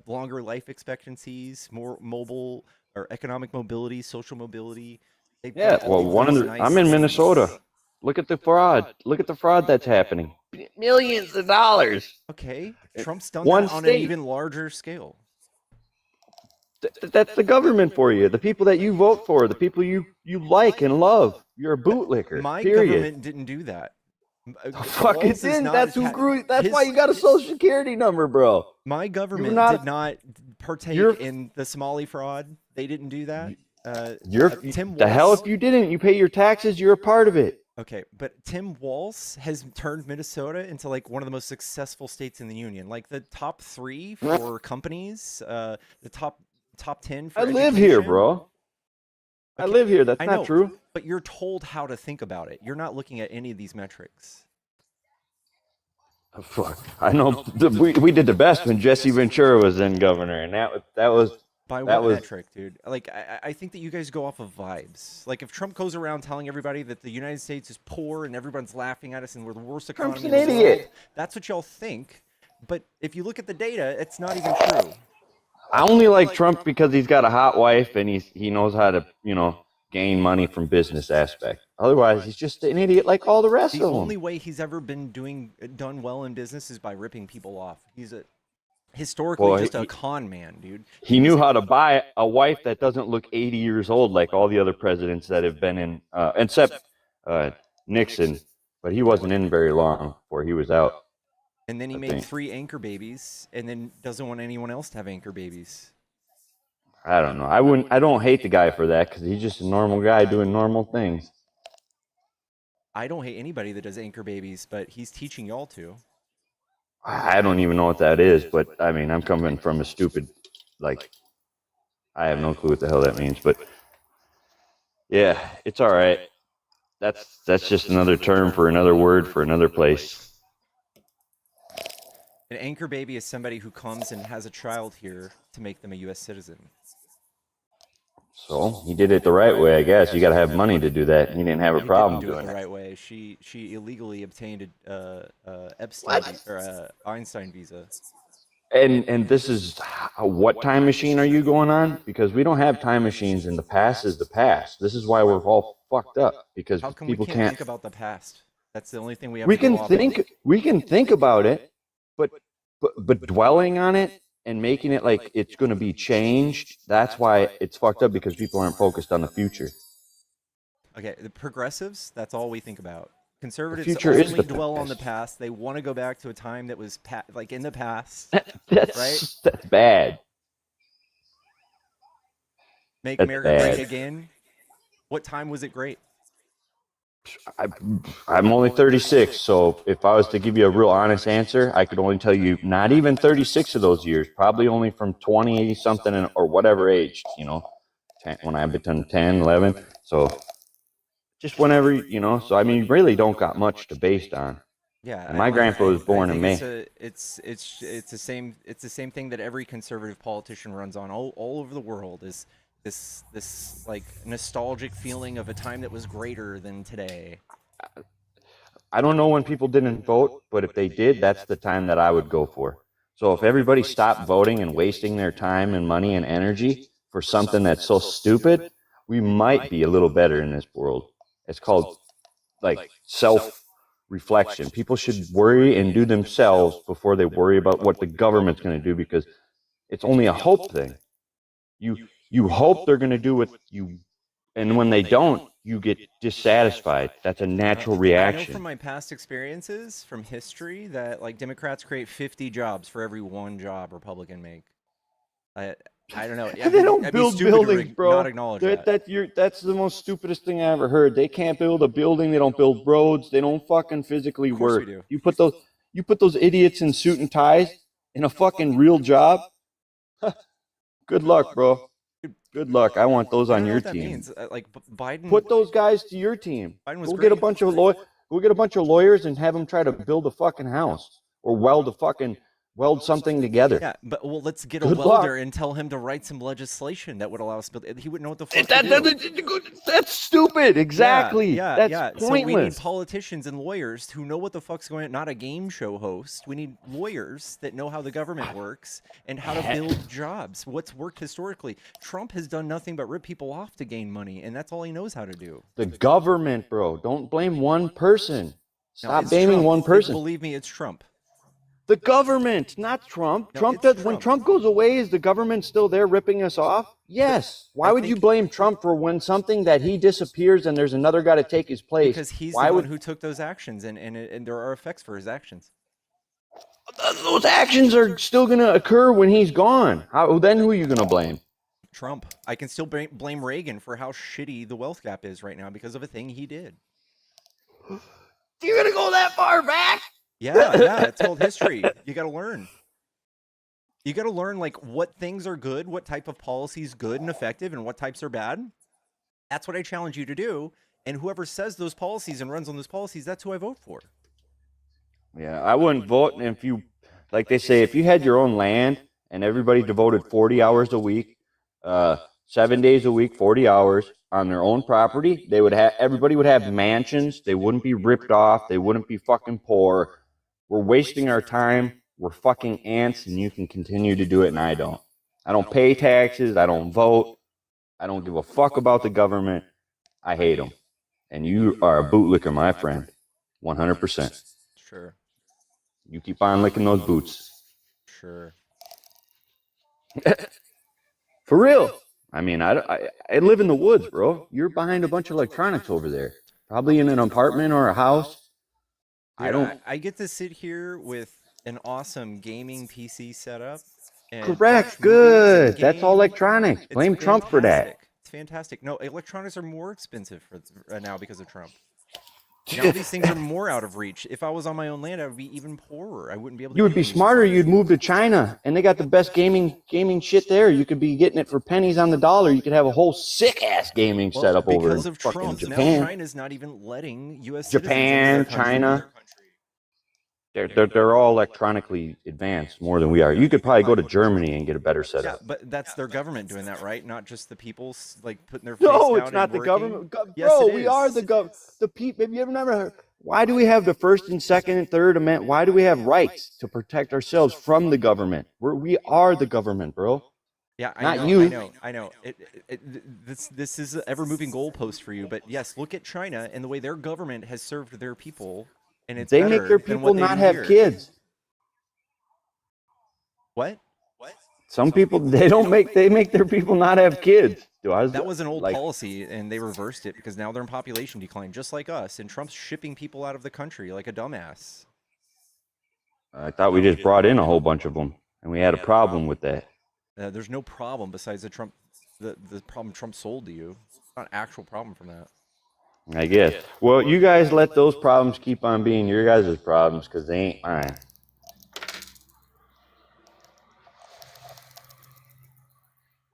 longer life expectancies, more mobile or economic mobility, social mobility. They've Yeah, got all well, these nice I'm in things. Minnesota. Look at the fraud. Look at the fraud that's happening. Millions of dollars. Okay, Trump's done One that on an state. even larger scale. That's the government for you. The people that you vote for, the people you like and love. You're a bootlicker. My period. government didn't do that. Fuck it Walz is didn't. not That's who atta- grew. That's his- why you got a social security number, bro. My government not- did not partake You're- in the Somali fraud. They didn't do that. Tim The hell Walz- if you didn't. You pay your taxes. You're a part of it. Okay, but Tim Walz has turned Minnesota into like one of the most successful states in the union. Like the top 3 for companies, the top 10 for I live here, education. bro. I Okay, live here. That's I not know, true. But you're told how to think about it. You're not looking at any of these metrics. Oh, fuck. I know. We did the best when Jesse Ventura was then governor, and that was. By That what was- metric, dude? Like, I think that you guys go off of vibes. Like, if Trump goes around telling everybody that the United States is poor and everyone's laughing at us and we're the worst economy Trump's in an the world, idiot. that's what y'all think. But if you look at the data, it's not even true. I only like Trump because he's got a hot wife and he knows how to, you know, gain money from business aspect. Otherwise, he's just an idiot like all the rest The of only them. way he's ever been done well in business is by ripping people off. He's historically Well, just a he- con man, dude. He knew how to buy a wife that doesn't look 80 years old like all the other presidents that have been in, except Nixon. but he wasn't in very long before he was out. And then he I made think. 3 anchor babies, and then doesn't want anyone else to have anchor babies. I don't know. I don't hate the guy for that because he's just a normal guy doing normal things. I don't hate anybody that does anchor babies, but he's teaching y'all to. I don't even know what that is, but I mean, I'm coming from a stupid, like, I have no clue what the hell that means, but yeah, it's all right. That's just another term for another word for another place. An anchor baby is somebody who comes and has a child here to make them a U.S. citizen. So he did it the right way, I guess. You got to have money to do that. He didn't have a He problem didn't do it doing the it. right way. She illegally obtained a Epstein Einstein visa. And this is what time machine are you going on? Because we don't have time machines, and the past is the past. This is why we're all fucked up because How come people we can't think about the past? That's the only thing we have We to go can off think. of. We can think about it, but dwelling on it and making it like it's going to be changed. That's why it's fucked up because people aren't focused on the future. Okay, the progressives, that's all we think about. Conservatives future is only the dwell on the past. past. They want to go back to a time that was like in the past. That's bad. Make That's America bad. great again. What time was it great? I'm only 36, so if I was to give you a real honest answer, I could only tell you not even 36 of those years, probably only from 20 something or whatever age, you know, 10, when I between 10, 11. So just whenever, you know, so I mean, you really don't got much to base on. Yeah, And my grandpa was born in May. It's the same thing that every conservative politician runs on all over the world is this like nostalgic feeling of a time that was greater than today. I don't know when people didn't vote, but if they did, that's the time that I would go for. So if everybody stopped voting and wasting their time and money and energy for something that's so stupid, we might be a little better in this world. It's called like self-reflection. People should worry and do themselves before they worry about what the government's going to do because it's only a hope thing. You hope they're going to do what you, and when they don't, you get dissatisfied. That's a natural I reaction. know from my past experiences, from history, that like Democrats create 50 jobs for every 1 job Republican make. I don't know. They don't build buildings, bro. Not acknowledge that. That's the most stupidest thing I ever heard. They can't build a building. They don't build roads. They don't fucking physically Of course work. we do. You put those idiots in suit and ties in a fucking real job. Good luck, bro. Good luck. I want those I on don't know your what that team. means. Like Biden. Put those guys to your team. Biden was Go get a great. bunch of lawyers and have them try to build a fucking house or weld something together. Yeah, but well, let's get Good a welder luck. and tell him to write some legislation that would allow us to build. He wouldn't know what the fuck to do. That's stupid. Exactly. Yeah. That's So we need pointless. politicians and lawyers who know what the fuck's going on. Not a game show host. We need lawyers that know how the government works and how to build jobs. What's worked historically. Trump has done nothing but rip people off to gain money, and that's all he knows how to do. The government, bro. Don't blame one person. No, Stop it's blaming Trump. one person. Believe me, it's Trump. The government, not Trump. No, When Trump goes away, is the government still there ripping us off? Yes. Why would you blame Trump for when something that he disappears and there's another guy to take his place? Because he's the one who took those actions, and there are effects for his actions. Those actions are still going to occur when he's gone. Then who are you going to blame? Trump. I can still blame Reagan for how shitty the wealth gap is right now because of a thing he did. You're going to go that far back? Yeah, it's called history. You got to learn. You got to learn like what things are good, what type of policy is good and effective, and what types are bad. That's what I challenge you to do. And whoever says those policies and runs on those policies, that's who I vote for. Yeah, I wouldn't vote if you, like they say, if you had your own land and everybody devoted 40 hours a week, 7 days a week, 40 hours on their own property, everybody would have mansions. They wouldn't be ripped off. They wouldn't be fucking poor. We're wasting our time. We're fucking ants, and you can continue to do it, and I don't. I don't pay taxes. I don't vote. I don't give a fuck about the government. I hate them. And you are a bootlicker, my friend. 100%. Sure. You keep on licking those boots. Sure. For real. I mean, I live in the woods, bro. You're behind a bunch of electronics over there. Probably in an apartment or a house. Dude, I get to sit here with an awesome gaming PC setup and watch Correct. movies and Good. That's all game. electronics. It's Blame Trump for that. fantastic. It's fantastic. No, electronics are more expensive for now because of Trump. Now these things are more out of reach. If I was on my own land, I would be even poorer. I wouldn't be able to You would get be any of these smarter. things. You'd move to China, and they got the best gaming shit there. You could be getting it for pennies on the dollar. You could have a whole sick ass gaming Well, setup over in because of fucking Trump, now Japan. China's not even letting U.S. citizens into their Japan, country. China. They're all electronically advanced more than we are. You could probably go to Germany and get a better Yeah, setup. but that's their government doing that, right? Not just the people like putting their face No, down it's not and the working. government. Yes, Bro, it we are is. the people. Have you ever heard? Why do we have the First and Second and Third Amendment? Why do we have rights to protect ourselves from the government? We are the government, bro. Yeah, I Not know, you. I know. This is an ever-moving goalpost for you, but yes, look at China and the way their government has served their people, and it's They better make their than people what they not do have here. kids. What? Some people they make their people not have kids. That was an old policy, and they reversed it because now they're in population decline, just like us. And Trump's shipping people out of the country like a dumbass. I thought we just brought in a whole bunch of them, and we had a problem with that. There's no problem besides the problem Trump sold to you. It's not an actual problem from that. I guess. Well, you guys let those problems keep on being your guys' problems because they ain't mine.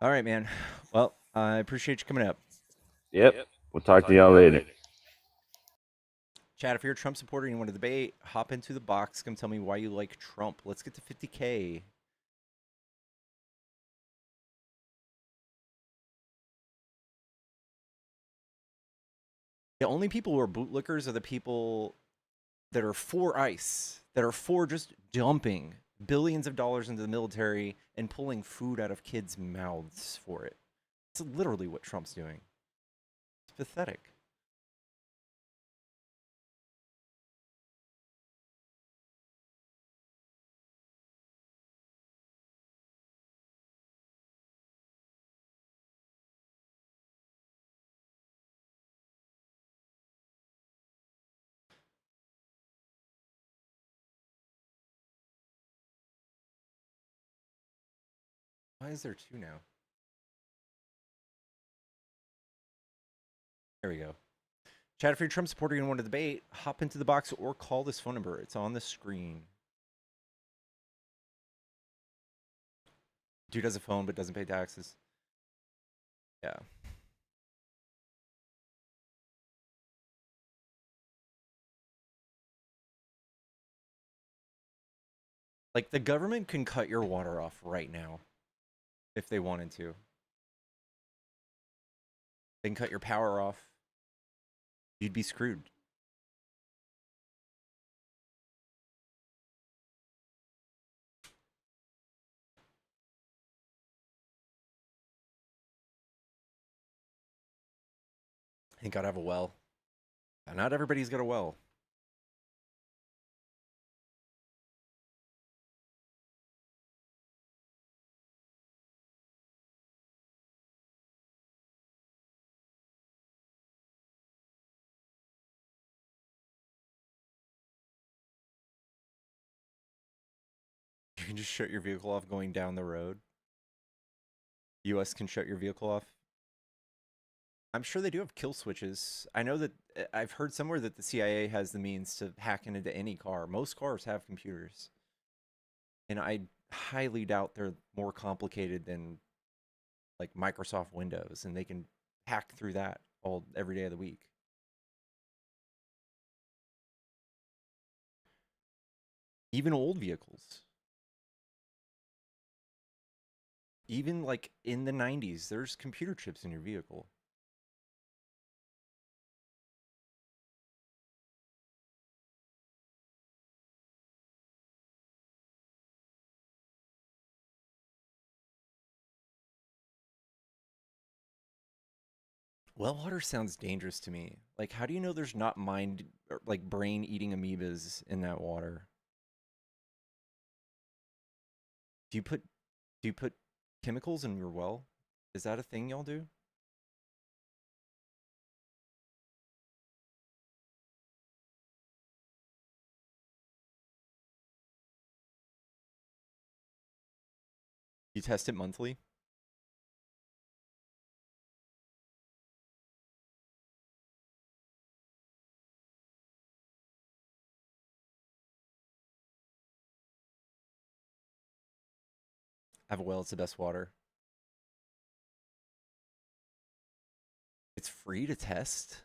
All right, man. Well, I appreciate you coming up. Yep. We'll talk to y'all later. Chad, if you're a Trump supporter and you want to debate, hop into the box. Come tell me why you like Trump. Let's get to 50K. The only people who are bootlickers are the people that are for ICE, that are for just dumping billions of dollars into the military and pulling food out of kids' mouths for it. It's literally what Trump's doing. It's pathetic. Why is there two now? There we go. Chat, if you're a Trump supporter and want to debate, hop into the box or call this phone number. It's on the screen. Dude has a phone but doesn't pay taxes. Yeah. Like, the government can cut your water off right now if they wanted to. They can cut your power off. You'd be screwed. I think I'd have a well. Not everybody's got a well. You can just shut your vehicle off going down the road. US can shut your vehicle off. I'm sure they do have kill switches. I know that I've heard somewhere that the CIA has the means to hack into any car. Most cars have computers. And I highly doubt they're more complicated than like Microsoft Windows, and they can hack through that every day of the week. Even old vehicles. Even like in the 90s, there's computer chips in your vehicle. Well water sounds dangerous to me. Like, how do you know there's not brain eating amoebas in that water? Do you put chemicals in your well? Is that a thing y'all do? You test it monthly? I have a well, it's the best water. It's free to test?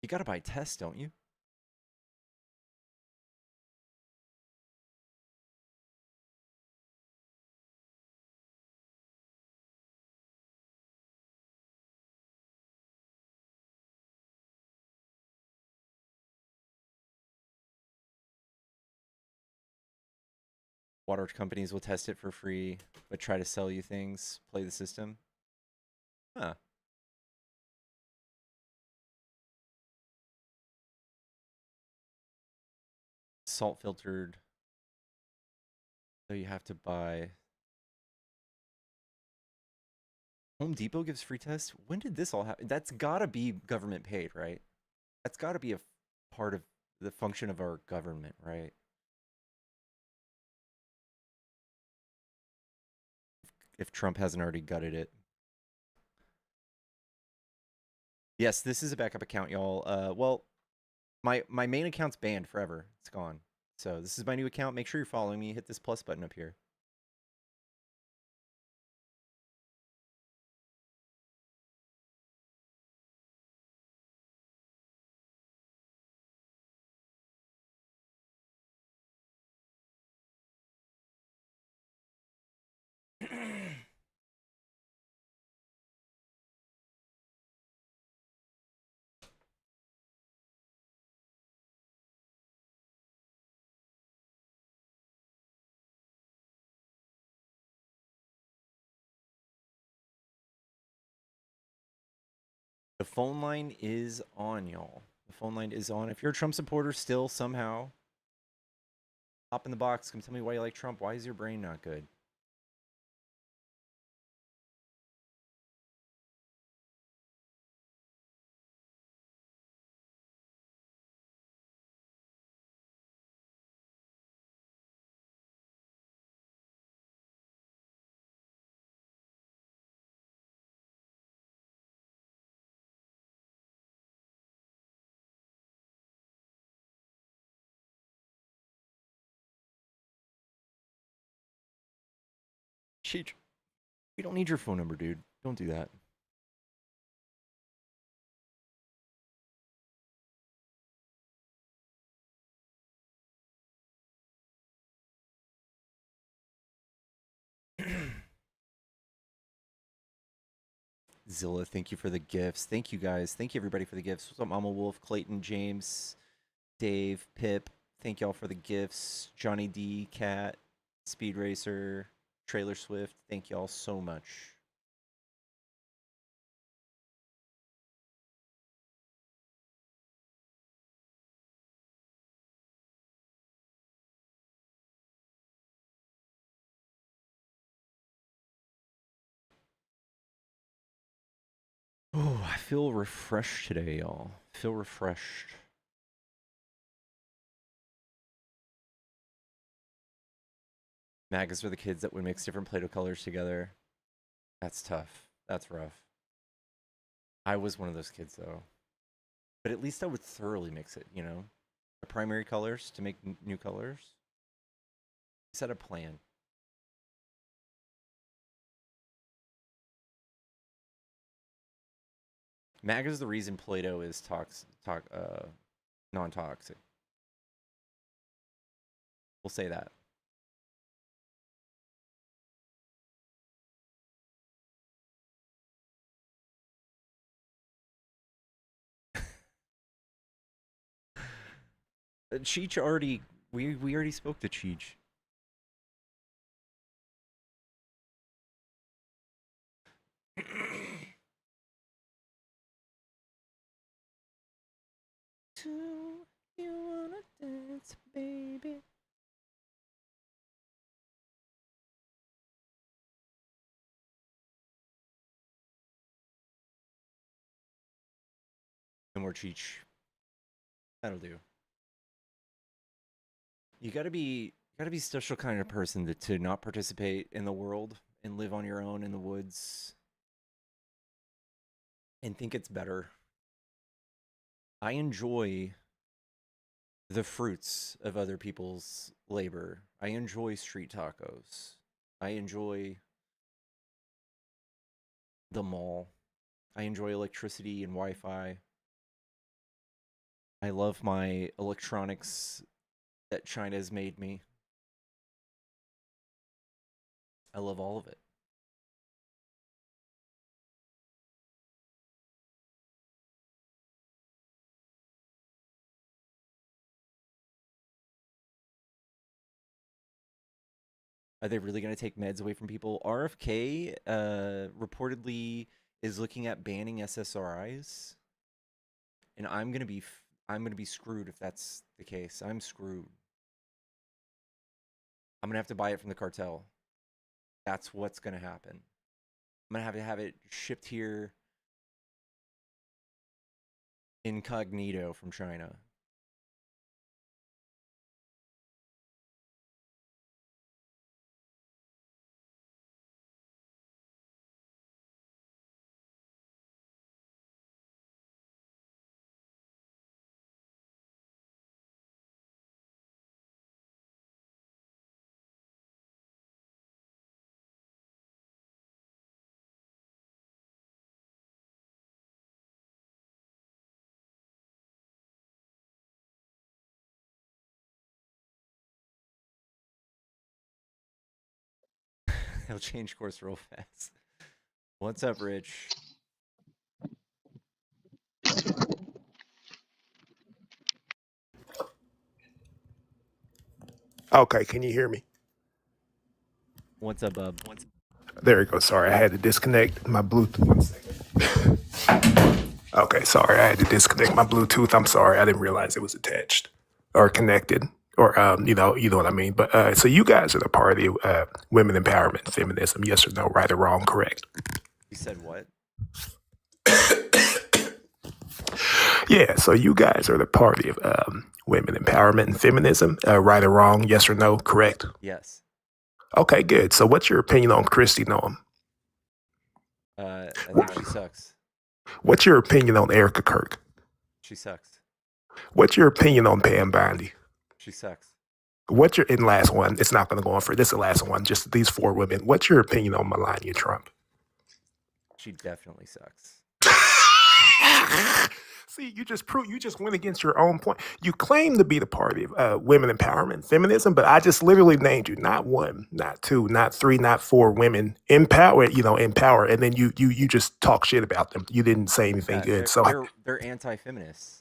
You gotta buy tests, don't you? Water companies will test it for free, but try to sell you things, play the system. Huh. Salt filtered. So you have to buy. Home Depot gives free tests? When did this all happen? That's gotta be government paid, right? That's gotta be a part of the function of our government, right? If Trump hasn't already gutted it. Yes, this is a backup account, y'all. Well, my main account's banned forever. It's gone. So this is my new account. Make sure you're following me. Hit this plus button up here. The phone line is on, y'all. The phone line is on. If you're a Trump supporter still somehow, hop in the box. Come tell me why you like Trump. Why is your brain not good? Cheech, we don't need your phone number, dude. Don't do that. Zilla, thank you for the gifts. Thank you guys. Thank you everybody for the gifts. What's up, Mama Wolf, Clayton, James, Dave, Pip. Thank y'all for the gifts. Johnny D, Cat, Speed Racer, Trailer Swift. Thank y'all so much. Oh, I feel refreshed today, y'all. I feel refreshed. Magas are the kids that would mix different Play-Doh colors together. That's tough. That's rough. I was one of those kids, though. But at least I would thoroughly mix it, you know? The primary colors to make new colors. Set a plan. MAGA is the reason Play-Doh is non-toxic. We'll say that. Cheech already, we already spoke to Cheech. Do you wanna dance, baby? No more Cheech. That'll do. You gotta be special kind of person to not participate in the world and live on your own in the woods and think it's better. I enjoy the fruits of other people's labor. I enjoy street tacos. I enjoy the mall. I enjoy electricity and Wi-Fi. I love my electronics that China's made me. I love all of it. Are they really going to take meds away from people? RFK reportedly is looking at banning SSRIs, and I'm gonna be screwed if that's the case. I'm screwed. I'm gonna have to buy it from the cartel. That's what's gonna happen. I'm gonna have to have it shipped here incognito from China. He'll change course real fast. What's up, Rich? Okay, can you hear me? What's up, bub? There we go. Sorry, I had to disconnect my Bluetooth. 1 second. Okay, sorry, I had to disconnect my Bluetooth. I'm sorry, I didn't realize it was attached or connected, or you know what I mean. But so you guys are the party of women empowerment, feminism. Yes or no, right or wrong? Correct. You said what? Yeah, so you guys are the party of women empowerment and feminism, right or wrong? Yes or no? Correct. Yes. Okay, good. So what's your opinion on Christy Noam? I think she sucks. What's your opinion on Erica Kirk? She sucks. What's your opinion on Pam Bondi? She sucks. What's your, and last one, it's not going to go on for this, is the last one, just these 4 women. What's your opinion on Melania Trump? She definitely sucks. See, you just went against your own point. You claim to be the party of women empowerment, feminism, but I just literally named you not 1, not 2, not 3, not 4 women in power, in power, and then you just talk shit about them. You didn't say anything Yeah, good. So they're anti-feminists.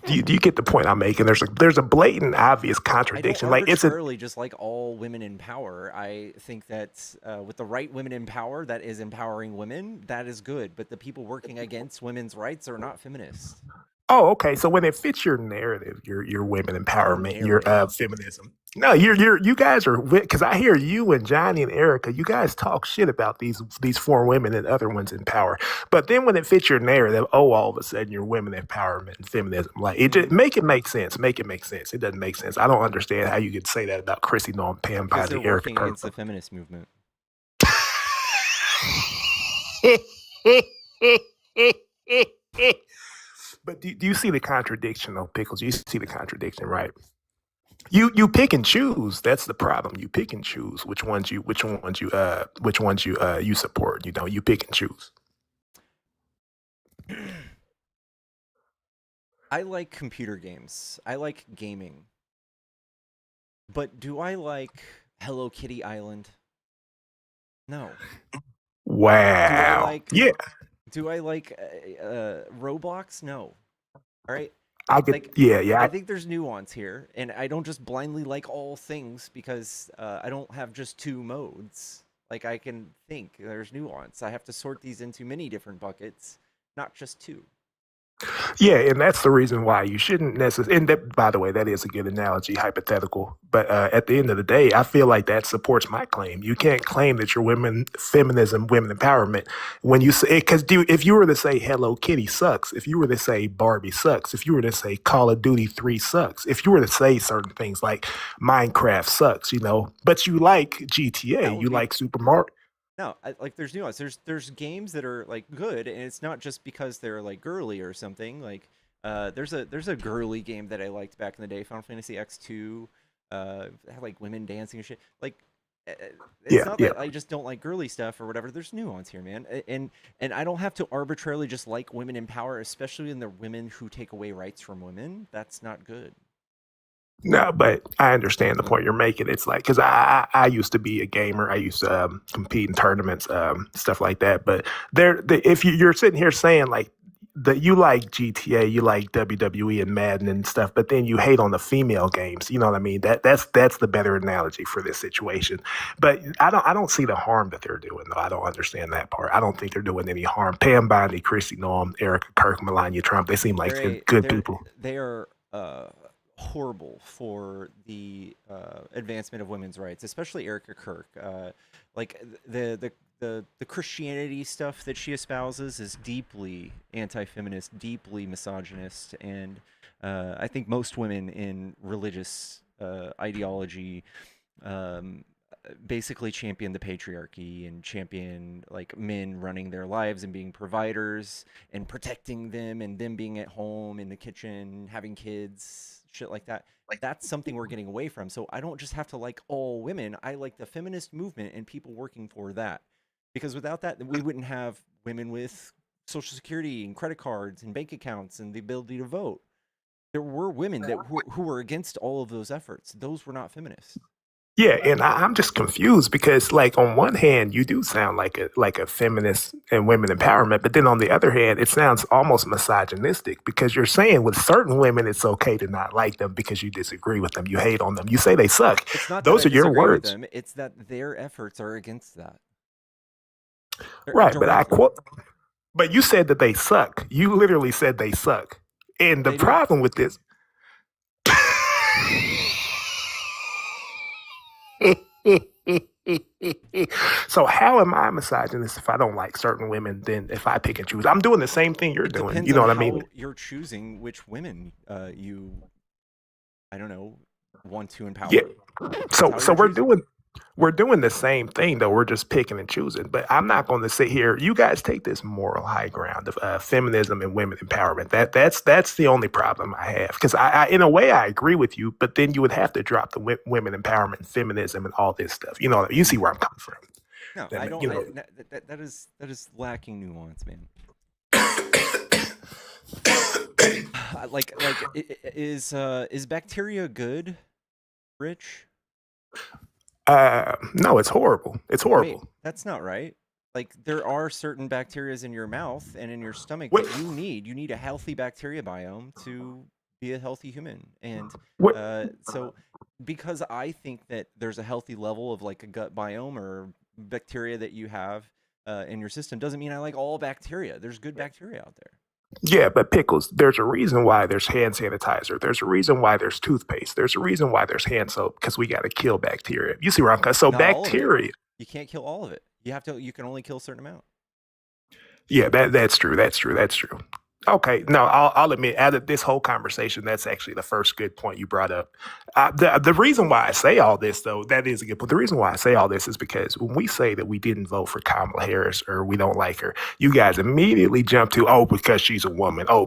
do you get the point I'm making? There's a blatant, obvious I don't contradiction. Like it's a arbitrarily just like all women in power. I think that with the right women in power, that is empowering women, that is good. But the people working against women's rights are not feminists. Oh, okay. So when it fits your narrative, your women empowerment, your narrative. feminism. No, you guys are, because I hear you and Johnny and Erica. You guys talk shit about these 4 women and other ones in power. But then when it fits your narrative, oh, all of a sudden you're women empowerment and feminism. Like it just make it make sense. Make it make sense. It doesn't make sense. I don't understand how you could say that about Chrissy Noam, Pam Because they're Bondi, Erica working Kirk. against the feminist movement. But do you see the contradiction, though, Pickles? You see the contradiction, right? You pick and choose. That's the problem. You pick and choose which ones you you support. You pick and choose. I like computer games. I like gaming. But do I like Hello Kitty Island? No. Wow. Yeah, Do I like Roblox? No. All right. I get. Like, Yeah. I think there's nuance here, and I don't just blindly like all things because I don't have just 2 modes. Like, I can think there's nuance. I have to sort these into many different buckets, not just 2. Yeah, and that's the reason why you shouldn't necessarily. And that, by the way, that is a good analogy, hypothetical. But at the end of the day, I feel like that supports my claim. You can't claim that you're women feminism, women empowerment when you say because if you were to say Hello Kitty sucks, if you were to say Barbie sucks, if you were to say Call of Duty 3 sucks, if you were to say certain things like Minecraft sucks, but you like GTA, That would you be like Super Mario. no, like there's nuance. There's games that are like good, and it's not just because they're like girly or something. Like there's a girly game that I liked back in the day, Final Fantasy X2, had like women dancing and shit. Like it's Yeah, not yeah. that I just don't like girly stuff or whatever. There's nuance here, man. And I don't have to arbitrarily just like women in power, especially when they're women who take away rights from women. That's not good. No, but I understand the point you're making. It's like because I used to be a gamer. I used to compete in tournaments, stuff like that. But if you're sitting here saying like that you like GTA, you like WWE and Madden and stuff, but then you hate on the female games. You know what I mean? That's the better analogy for this situation. But I don't see the harm that they're doing though. I don't understand that part. I don't think they're doing any harm. Pam Bondi, Chrissy Noam, Erica Kirk, Melania Trump. They seem like good people. They are horrible for the advancement of women's rights, especially Erica Kirk. Like the Christianity stuff that she espouses is deeply anti-feminist, deeply misogynist, and I think most women in religious ideology um, basically champion the patriarchy and champion like men running their lives and being providers and protecting them and them being at home in the kitchen having kids, shit like that. That's something we're getting away from. So I don't just have to like all women. I like the feminist movement and people working for that, because without that we wouldn't have women with social security and credit cards and bank accounts and the ability to vote. There were women who were against all of those efforts. Those were not feminists. Yeah, and I'm just confused because, like, on one hand, you do sound like a feminist and women empowerment, but then on the other hand, it sounds almost misogynistic because you're saying with certain women it's okay to not like them because you disagree with them, you hate on them, you say they suck. It's not that Those I are your disagree with words, them. It's that their efforts are against that. right? But I Directly. quote, but you said that they suck. You literally said they suck, and the They do. problem with this. So how am I misogynist if I don't like certain women? Then if I pick and choose, I'm doing the same thing you're It doing. depends You on know what I mean? how you're choosing which women you, I don't know, want to Yeah. empower. That's So how so you're choosing. we're doing the same thing though. We're just picking and choosing. But I'm not going to sit here. You guys take this moral high ground of feminism and women empowerment. That's the only problem I have because in a way I agree with you. But then you would have to drop the women empowerment, and feminism, and all this stuff. You see where I'm coming from. No, I That, don't. you know. That is lacking nuance, man. Is bacteria good, Rich? No, it's horrible. It's Wait, horrible. that's not right. Like there are certain bacterias in your mouth and in your stomach What? that you need. You need a healthy bacteria biome to be a healthy human. And What? so because I think that there's a healthy level of like a gut biome or bacteria that you have in your system doesn't mean I like all bacteria. There's good bacteria out there. Yeah, but pickles, there's a reason why there's hand sanitizer. There's a reason why there's toothpaste. There's a reason why there's hand soap because we got to kill bacteria. You see where I'm coming? So Not all of it. bacteria. You can't kill all of it. You can only kill a certain amount. Yeah, that's true. That's true. That's true. Okay, no, I'll admit, out of this whole conversation, that's actually the first good point you brought up. The reason why I say all this, though, that is a good point. The reason why I say all this is because when we say that we didn't vote for Kamala Harris or we don't like her, you guys immediately jump to, oh, because she's a woman. Oh,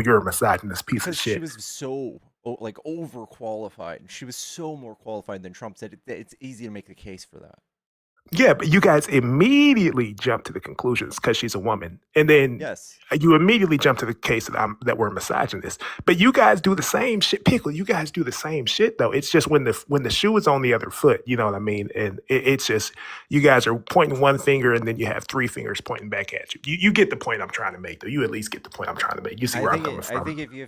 you're a misogynist piece of Because she shit. was so like overqualified. She was so more qualified than Trump said. It's easy to make a case for that. Yeah, but you guys immediately jump to the conclusions because she's a woman, and then Yes. you immediately jump to the case that we're misogynist. But you guys do the same shit, pickle. You guys do the same shit though. It's just when the shoe is on the other foot, you know what I mean? And it's just you guys are pointing one finger, and then you have three fingers pointing back at you. You get the point I'm trying to make, though. You at least get the point I'm trying to make. You see where I'm coming from? I think if you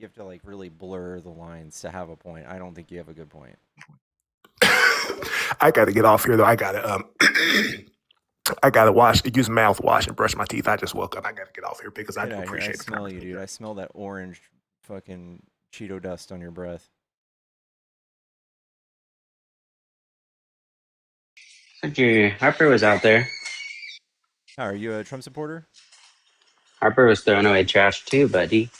have to like really blur the lines to have a point. I don't think you have a good point. I got to get off here though. I got to I gotta use mouthwash and brush my teeth. I just woke up. I gotta get off here because I Get do out of here. I appreciate the smell you, dude. conversation. I smell that orange fucking Cheeto dust on your breath. Harper was out there. How, are you a Trump supporter? Harper was throwing away trash too, buddy.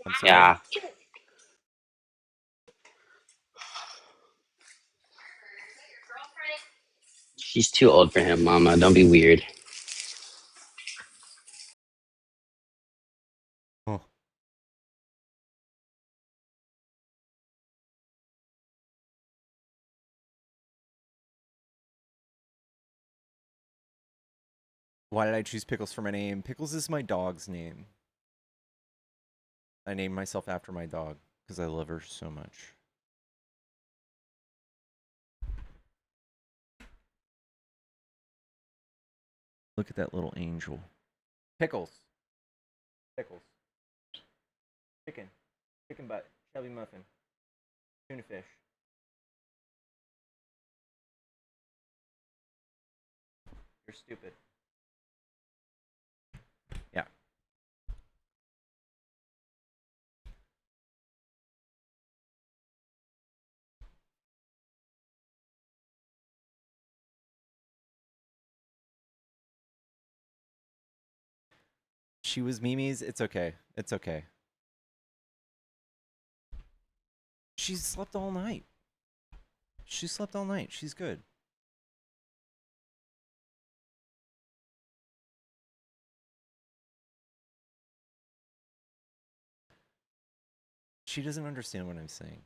I'm sorry. Yeah. She's too old for him, Mama. Don't be weird. Oh. Why did I choose Pickles for my name? Pickles is my dog's name. I named myself after my dog because I love her so much. Look at that little angel. Pickles. Pickles. Chicken. Chicken butt. Shelby muffin. Tuna fish. You're stupid. Yeah. She was Mimi's. It's okay. It's okay. She slept all night. She slept all night. She's good. She doesn't understand what I'm saying.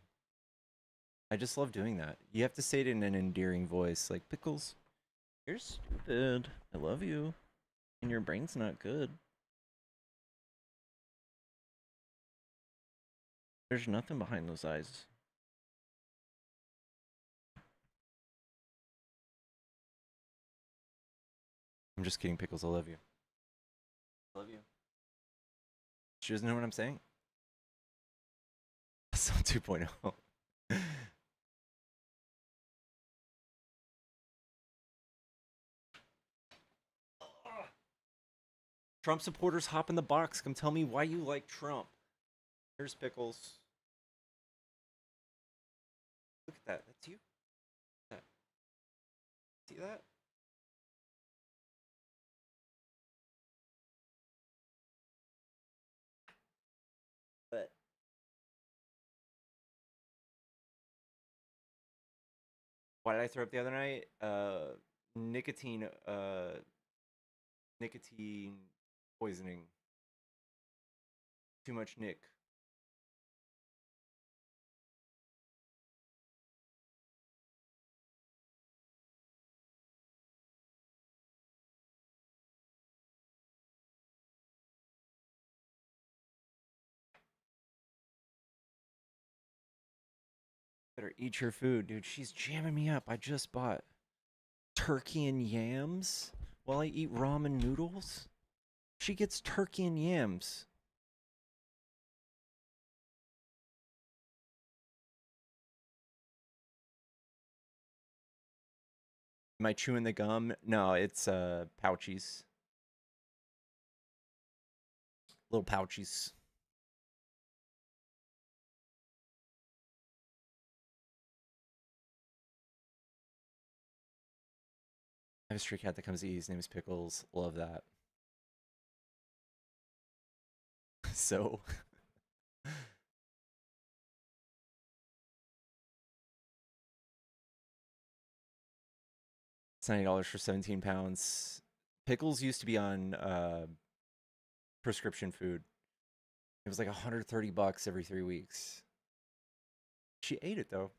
I just love doing that. You have to say it in an endearing voice, like, Pickles, you're stupid. I love you. And your brain's not good. There's nothing behind those eyes. I'm just kidding, Pickles. I love you. I love you. She doesn't know what I'm saying. That's not 2.0. Trump supporters, hop in the box. Come tell me why you like Trump. Here's Pickles. Look at that. That's you. That. See that? But why did I throw up the other night? Nicotine. Nicotine poisoning. Too much Nick. Better eat your food, dude. She's jamming me up. I just bought turkey and yams while I eat ramen noodles. She gets turkey and yams. Am I chewing the gum? No, it's pouchies. Little pouchies. I have a stray cat that comes to eat. His name is Pickles. Love that. So it's $90 for 17 pounds. Pickles used to be on prescription food. It was like $130 every 3 weeks. She ate it though.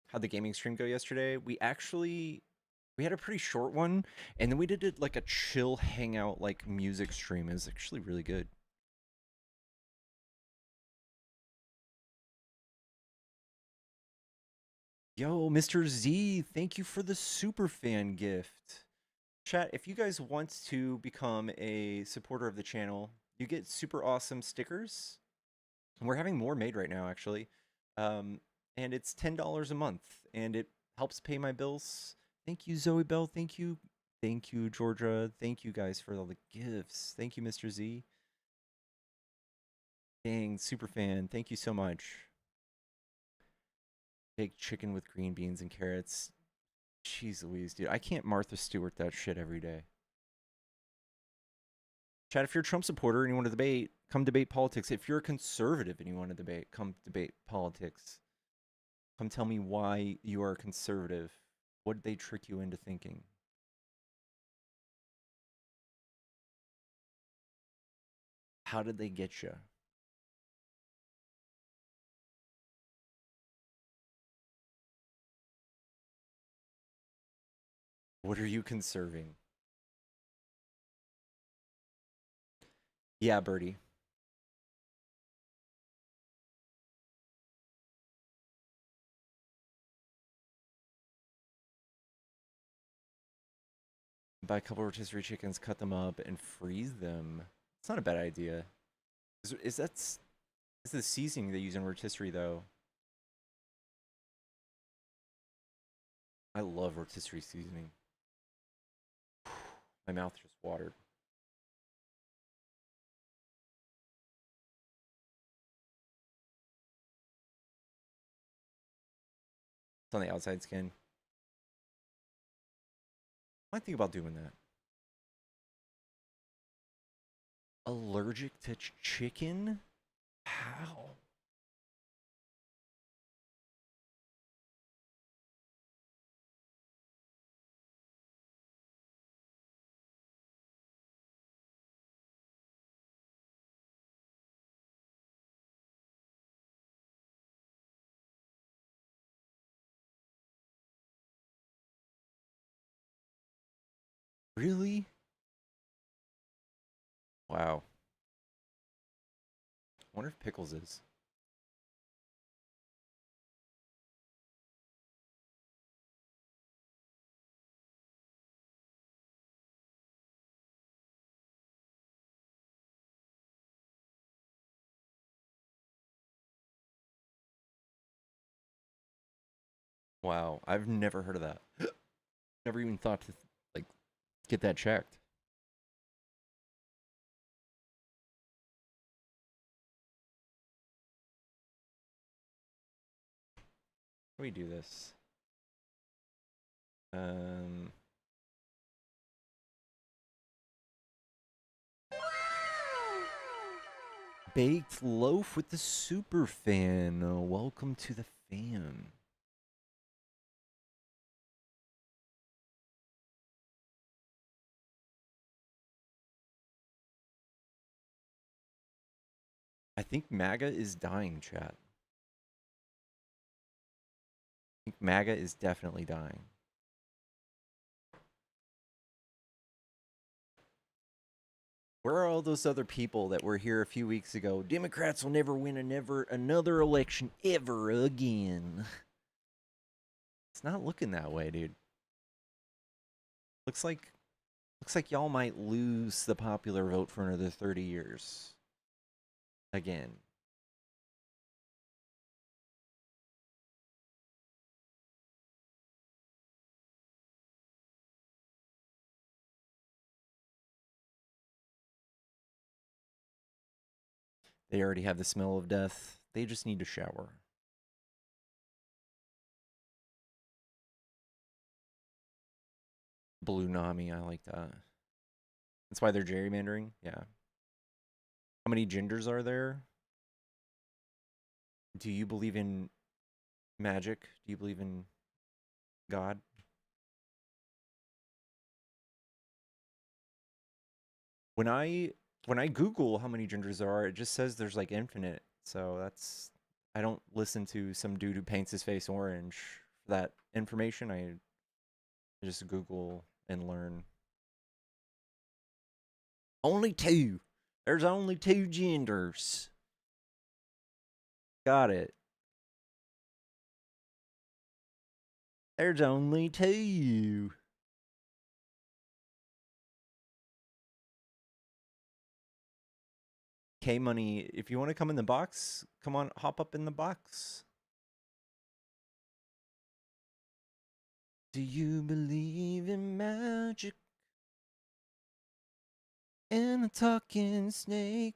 How'd the gaming stream go yesterday? We had a pretty short one, and then we did it like a chill hangout like music stream. It was actually really good. Yo, Mr. Z, thank you for the super fan gift. Chat, if you guys want to become a supporter of the channel, you get super awesome stickers. And we're having more made right now, actually. And it's $10 a month, and it helps pay my bills. Thank you, Zoe Bell. Thank you. Thank you, Georgia. Thank you guys for all the gifts. Thank you, Mr. Z. Dang, super fan. Thank you so much. Baked chicken with green beans and carrots. Jeez Louise, dude. I can't Martha Stewart that shit every day. Chad, if you're a Trump supporter and you want to debate, come debate politics. If you're a conservative and you want to debate, come debate politics. Come tell me why you are a conservative. What did they trick you into thinking? How did they get you? What are you conserving? Yeah, Birdie. Buy a couple rotisserie chickens, cut them up, and freeze them. It's not a bad idea. Is the seasoning they use in rotisserie though? I love rotisserie seasoning. My mouth just watered. It's on the outside skin. I might think about doing that. Allergic to chicken? How? Really? Wow. I wonder if pickles is. Wow, I've never heard of that. Never even thought to like get that checked. How do we do this? Baked loaf with the super fan. Welcome to the fam. I think MAGA is dying, chat. I think MAGA is definitely dying. Where are all those other people that were here a few weeks ago? Democrats will never win another election ever again. It's not looking that way, dude. Looks like y'all might lose the popular vote for another 30 years. Again. They already have the smell of death. They just need to shower. Blue Nami, I like that. That's why they're gerrymandering? Yeah. How many genders are there? Do you believe in magic? Do you believe in God? When I Google how many genders there are, it just says there's like infinite. So that's, I don't listen to some dude who paints his face orange for that information. I just Google and learn. Only two. There's only two genders. Got it. There's only two. K Money, if you want to come in the box, come on, hop up in the box. Do you believe in magic and a talking snake?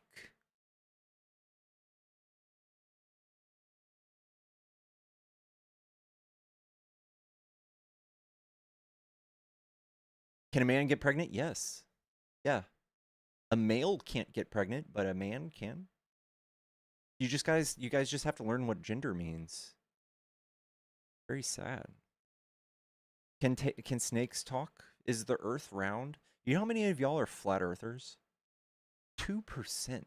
Can a man get pregnant? Yes. Yeah. A male can't get pregnant, but a man can. You guys just have to learn what gender means. Very sad. Can snakes talk? Is the earth round? You know how many of y'all are flat earthers? 2%.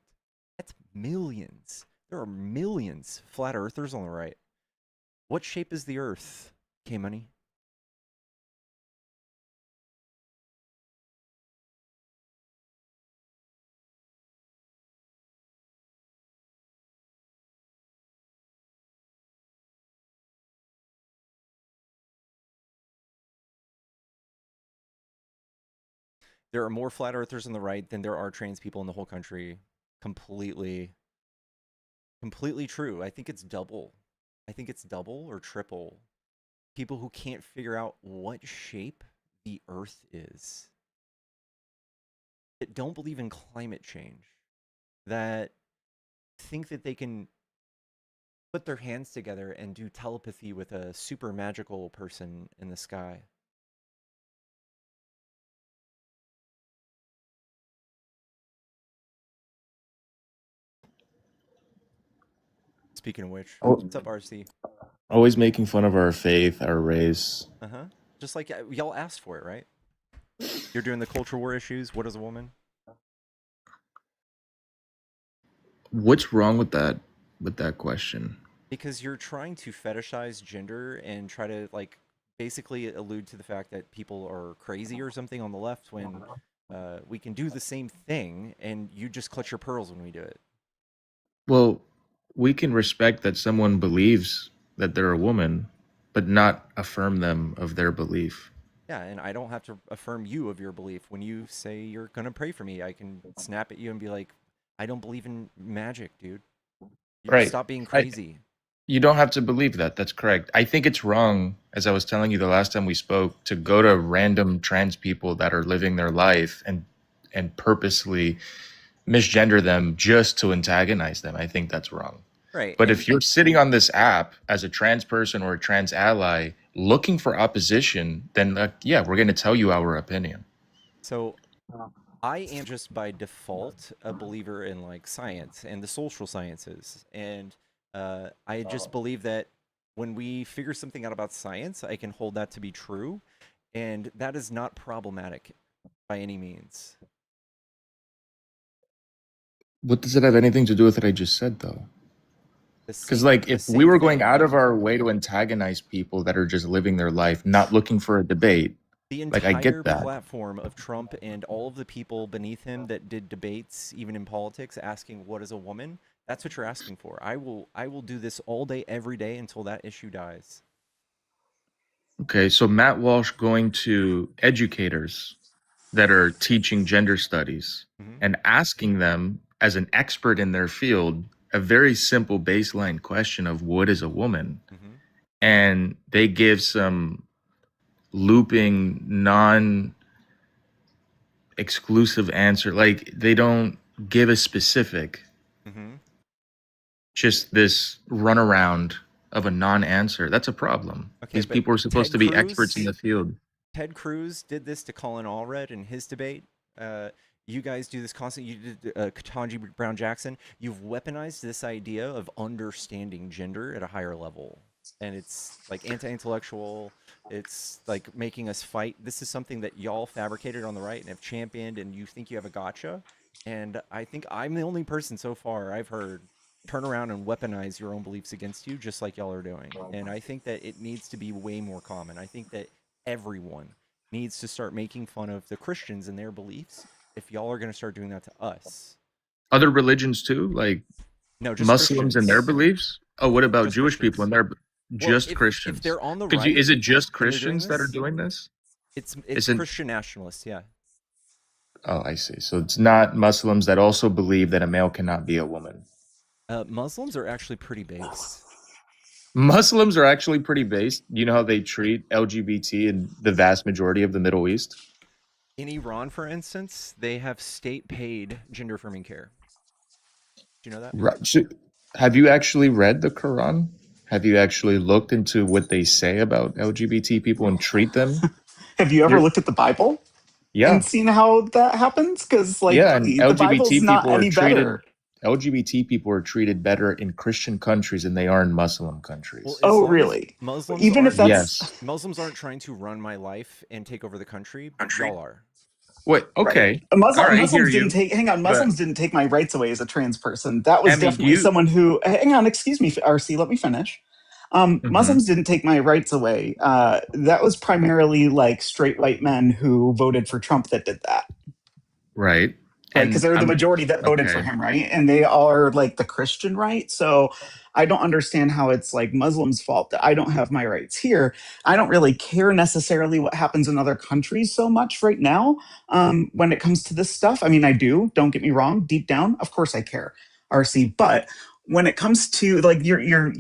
That's millions. There are millions flat earthers on the right. What shape is the earth, K-Money? There are more flat earthers on the right than there are trans people in the whole country. Completely true. I think it's double. I think it's double or triple. People who can't figure out what shape the earth is. That don't believe in climate change. That think that they can put their hands together and do telepathy with a super magical person in the sky. Speaking of which, what's up, RC? Always making fun of our faith, our race. Just like y'all asked for it, right? You're doing the culture war issues. What is a woman? What's wrong with that question? Because you're trying to fetishize gender and try to like basically allude to the fact that people are crazy or something on the left when we can do the same thing and you just clutch your pearls when we do it. Well, we can respect that someone believes that they're a woman, but not affirm them of their belief. Yeah, and I don't have to affirm you of your belief. When you say you're gonna pray for me, I can snap at you and be like, I don't believe in magic, dude. You Right. stop being crazy. You don't have to believe that. That's correct. I think it's wrong, as I was telling you the last time we spoke, to go to random trans people that are living their life and purposely misgender them just to antagonize them. I think that's wrong. Right. But if you're sitting on this app as a trans person or a trans ally looking for opposition, then yeah, we're going to tell you our opinion. So I am just by default a believer in like science and the social sciences. And I just believe that when we figure something out about science, I can hold that to be true. And that is not problematic by any means. What does it have anything to do with what I just said, though? Because, like, if we were going out of our way to antagonize people that are just living their life, not looking for a debate, the like, I get that. platform of Trump and all of the people beneath him that did debates, even in politics, asking what is a woman, that's what you're asking for. I will do this all day, every day until that issue dies. Okay, so Matt Walsh going to educators that are teaching gender studies and asking them, as an expert in their field, a very simple baseline question of what is a woman? And they give some looping, non-exclusive answer. Like, they don't give a specific, just this runaround of a non-answer. That's a problem. Okay, these people are supposed to be experts in the field. Ted Cruz did this to Colin Allred in his debate. You guys do this constantly. You did Ketanji Brown Jackson. You've weaponized this idea of understanding gender at a higher level. And it's like anti-intellectual. It's like making us fight. This is something that y'all fabricated on the right and have championed, and you think you have a gotcha. And I think I'm the only person so far I've heard turn around and weaponize your own beliefs against you, just like y'all are doing. And I think that it needs to be way more common. I think that everyone needs to start making fun of the Christians and their beliefs if y'all are going to start doing that to us. Other religions too, like no, just Muslims Christians. And their beliefs? Oh, what about just Jewish people and their just Christians? If they're on the right, is it just Christians that are doing this? It's Christian nationalists, yeah. Oh, I see. So it's not Muslims that also believe that a male cannot be a woman. Muslims are actually pretty base. Muslims are actually pretty based. You know how they treat LGBT in the vast majority of the Middle East? In Iran, for instance, they have state-paid gender-affirming care. Do you know that? Right. So, have you actually read the Quran? Have you actually looked into what they say about LGBT people and treat them? Have you ever They're- looked at the Bible yeah, and seen how that happens? Because like yeah, and the Bible's not any better. LGBT people are treated better in Christian countries than they are in Muslim countries. Well, as Oh, long as really? Muslims Even if aren't- that's Yes. Muslims aren't trying to run my life and take over the country, but y'all are. Wait, okay. right. All right, I hear Muslims you. didn't take. Hang on, But Muslims didn't take my rights away as a trans person. That was I mean, definitely someone who. Hang on, excuse me, RC. Let me finish. Mhm. Muslims didn't take my rights away. That was primarily like straight white men who voted for Trump that did that. Right. Right, because they're the I'm- majority that voted for okay. him, right? And they are like the Christian right. So I don't understand how it's like Muslims' fault that I don't have my rights here. I don't really care necessarily what happens in other countries so much right now when it comes to this stuff. I mean, I do. Don't get me wrong. Deep down, of course, I care, RC. But when it comes to like you're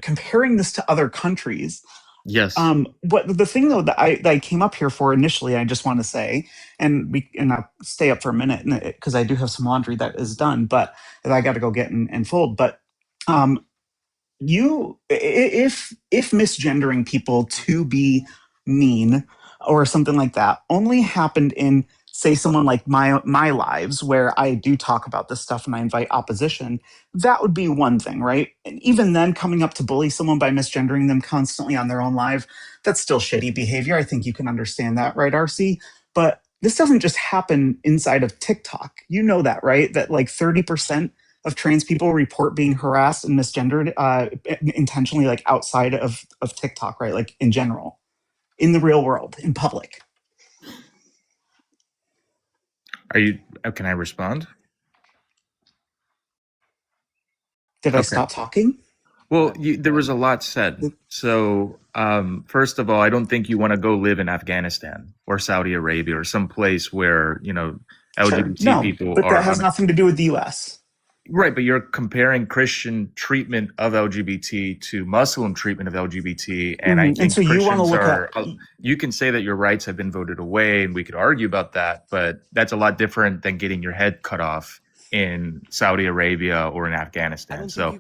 comparing this to other countries. Yes. What the thing though that I came up here for initially, I just want to say, and I'll stay up for a minute because I do have some laundry that is done, but that I got to go get and fold. But if misgendering people to be mean or something like that only happened in say someone like my lives where I do talk about this stuff and I invite opposition, that would be one thing, right? And even then coming up to bully someone by misgendering them constantly on their own live, that's still shitty behavior. I think you can understand that, right, RC? But this doesn't just happen inside of TikTok. You know that, right? That like 30% of trans people report being harassed and misgendered intentionally, like outside of TikTok, right? Like in general, in the real world, in public. Are you? Can I respond? Did I stop talking? Well, there was a lot said. So, first of all, I don't think you want to go live in Afghanistan or Saudi Arabia or some place where LGBT No, people but are. that has nothing to do with the U.S. Right, but you're comparing Christian treatment of LGBT to Muslim treatment of LGBT, and I think And so you want to Christians look are. at. You can say that your rights have been voted away, and we could argue about that, but that's a lot different than getting your head cut off in Saudi Arabia or in Afghanistan. So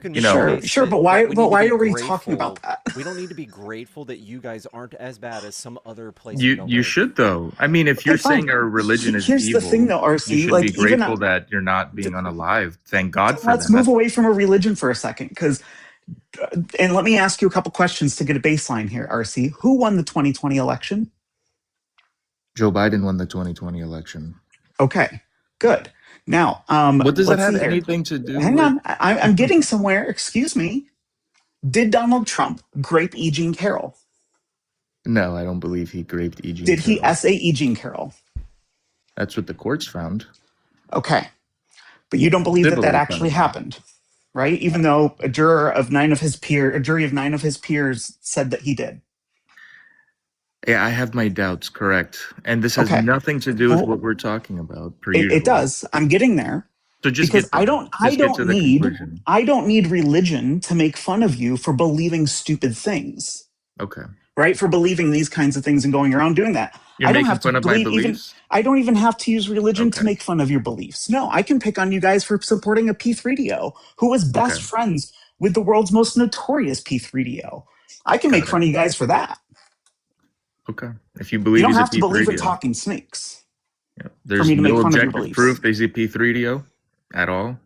Sure, but why are we talking about that? We don't need to be grateful that you guys aren't as bad as some other place. You should though. I mean, if you're saying our religion is Here's evil, the thing though, RC, you should like be even grateful that you're not being unalived. Thank God for let's that. move away from a religion for a second, because and let me ask you a couple questions to get a baseline here, RC. Who won the 2020 election? Joe Biden won the 2020 election. Okay, good. Now, what does that let's have see here. anything to do Hang with? on, I'm getting somewhere. Excuse me. Did Donald Trump grape E. Jean Carroll? No, I don't believe he raped E. Jean Did he Carroll. essay E. Jean Carroll? That's what the courts found. Okay, but you don't believe that that actually happened, right? Even though a jury of 9 of his peers said that he did. Yeah, I have my doubts, correct. And this has nothing to do with what we're talking about. It does. I'm getting there. So just because get there. I don't need religion to make fun of you for believing stupid things. Okay. Right? For believing these kinds of things and going around doing that. You're I don't making have to fun of my believe beliefs? I don't even have to use religion to make fun of your beliefs. No, I can pick on you guys for supporting a P3DO who was best friends with the world's most notorious P3DO. I can make fun of you guys for that. Okay. If you believe you don't he's have a to believe in P3DO. talking snakes. Yeah. There's no objective proof that he's a P3DO at all?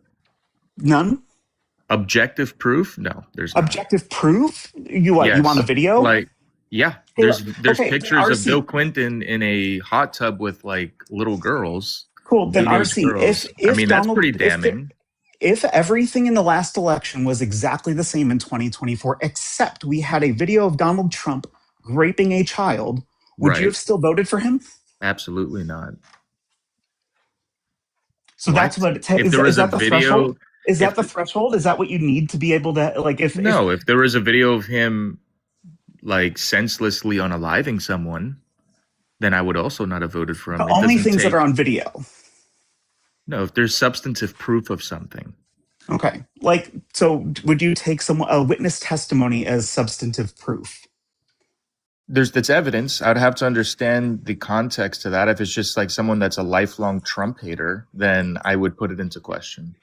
None? Objective proof? No, there's not. Objective proof? You what? Yes. You want a video? Like, yeah. Hey, There's okay, pictures of RC. Bill Clinton in a hot tub with like little girls. Cool. Then teenage RC, girls. if I mean, Donald, that's pretty damning. If everything in the last election was exactly the same in 2024, except we had a video of Donald Trump raping a child, would you have still voted for him? Absolutely not. So that's what it takes. Is that the threshold? Is that the threshold? Is that what you need to be able to like? If if there was a video of him like senselessly unaliving someone, then I would also not have voted for him. But It only doesn't things that take. are on video. No, if there's substantive proof of something. Okay. Like, so would you take a witness testimony as substantive proof? That's evidence. I'd have to understand the context to that. If it's just like someone that's a lifelong Trump hater, then I would put it into question.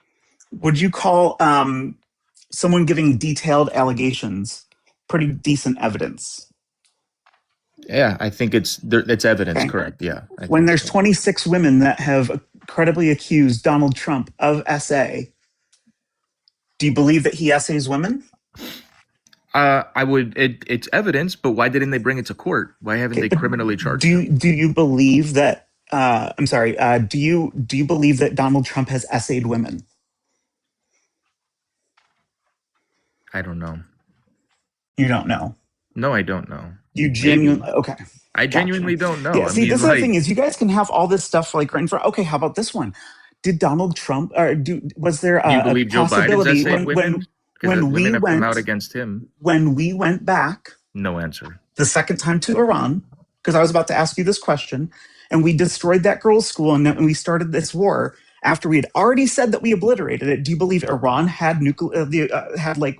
Would you call someone giving detailed allegations pretty decent evidence? Yeah, I think it's evidence, Okay. correct? Yeah. When there's 26 women that have credibly accused Donald Trump of SA, do you believe that he SAs women? I would. It's evidence, but why didn't they bring it to court? Why haven't they criminally charged him? Do you believe that? I'm sorry. Do you believe that Donald Trump has SA'd women? I don't know. You don't know. No, I don't know. You genuinely okay? I Gotcha. genuinely don't know. Yeah. I See, mean, this is the thing: is you guys can have all this stuff like right in front. Okay, how about this one? Did Donald Trump? Was there do you believe a Joe possibility Biden's women? when we women have went come out against him? When we went back, No answer. the second time to Iran, because I was about to ask you this question, and we destroyed that girls' school, and then we started this war after we had already said that we obliterated it. Do you believe Iran had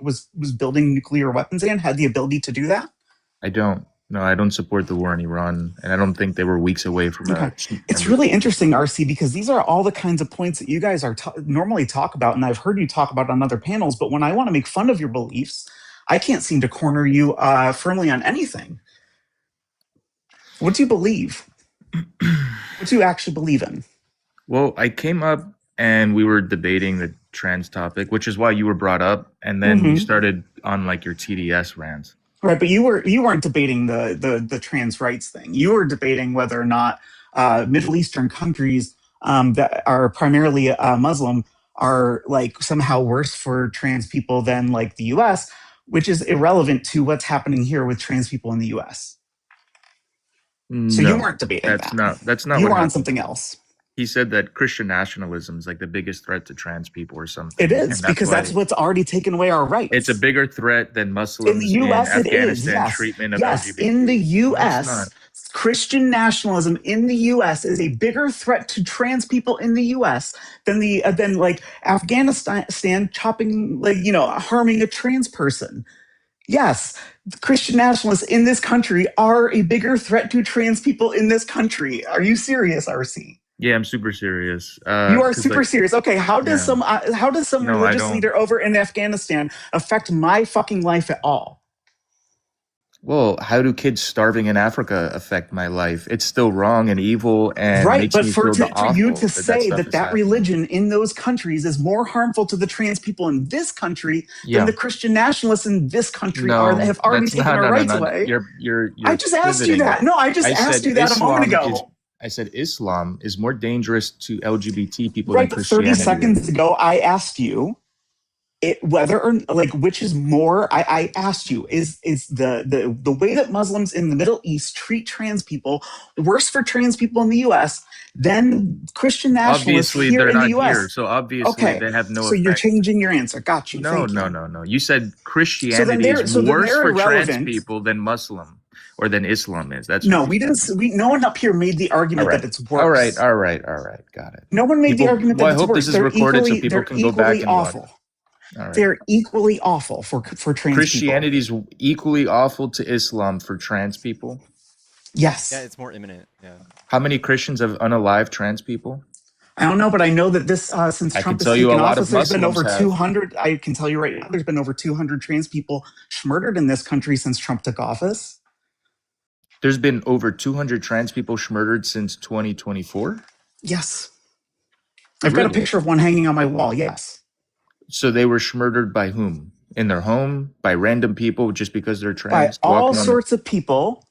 was building nuclear weapons and had the ability to do that? I don't. No, I don't support the war in Iran, and I don't think they were weeks away from it. It's really interesting, RC, because these are all the kinds of points that you guys are normally talk about, and I've heard you talk about on other panels. But when I want to make fun of your beliefs, I can't seem to corner you firmly on anything. What do you believe? What do you actually believe in? Well, I came up and we were debating the trans topic, which is why you were brought up, and then you started on like your TDS rants. Right, but you weren't debating the trans rights thing. You were debating whether or not Middle Eastern countries that are primarily Muslim are like somehow worse for trans people than like the U.S., which is irrelevant to what's happening here with trans people in the U.S. So you weren't debating that. That's not. You what were on happened. something else. He said that Christian nationalism is like the biggest threat to trans people or something. It is, because that's what's already taken away our rights. It's a bigger threat than Muslims in the U.S. in it Afghanistan is. Yes. treatment of yes. LGBT. In the No, U.S., Christian nationalism in the U.S. is a bigger threat to trans people in the U.S. than like Afghanistan chopping, like, harming a trans person. Yes, Christian nationalists in this country are a bigger threat to trans people in this country. Are you serious, RC? Yeah, I'm super serious. You are super serious. Okay, how does some religious don't. leader over in Afghanistan affect my fucking life at all? Well, how do kids starving in Africa affect my life? It's still wrong and evil and makes me feel for you to awful say that that religion in those countries is more harmful to the trans people in this country than the Christian nationalists in this country have already taken our rights away. I just asked you that. No, I just asked you that a moment ago. I said Islam is more dangerous to LGBT people than Christianity. 30 seconds ago, I asked you whether or like which is more. I asked you is the way that Muslims in the Middle East treat trans people worse for trans people in the U.S. than Christian nationalists here in the U.S. Here, so obviously they have no. So you're changing your answer. Got you. No. You said Christianity is worse for trans people than Muslim. Or than Islam is. That's no, we didn't. No one up here made the argument that it's worse. All right. Got it. No one made the argument that it's worse. I hope this is recorded so people can go back and awful. watch. Right. They're equally awful for trans Christianity people. is equally awful to Islam for trans people. Yes. Yeah, it's more imminent. Yeah. How many Christians have unalived trans people? I don't know, but I know that this since Trump has taken office, there's been over 200. I can tell you right now, there's been over 200 trans people murdered in this country since Trump took office. There's been over 200 trans people murdered since 2024? Yes. I've got a picture of one hanging on my wall, yes. So they were murdered by whom? In their home? By random people just because they're trans? By all sorts of people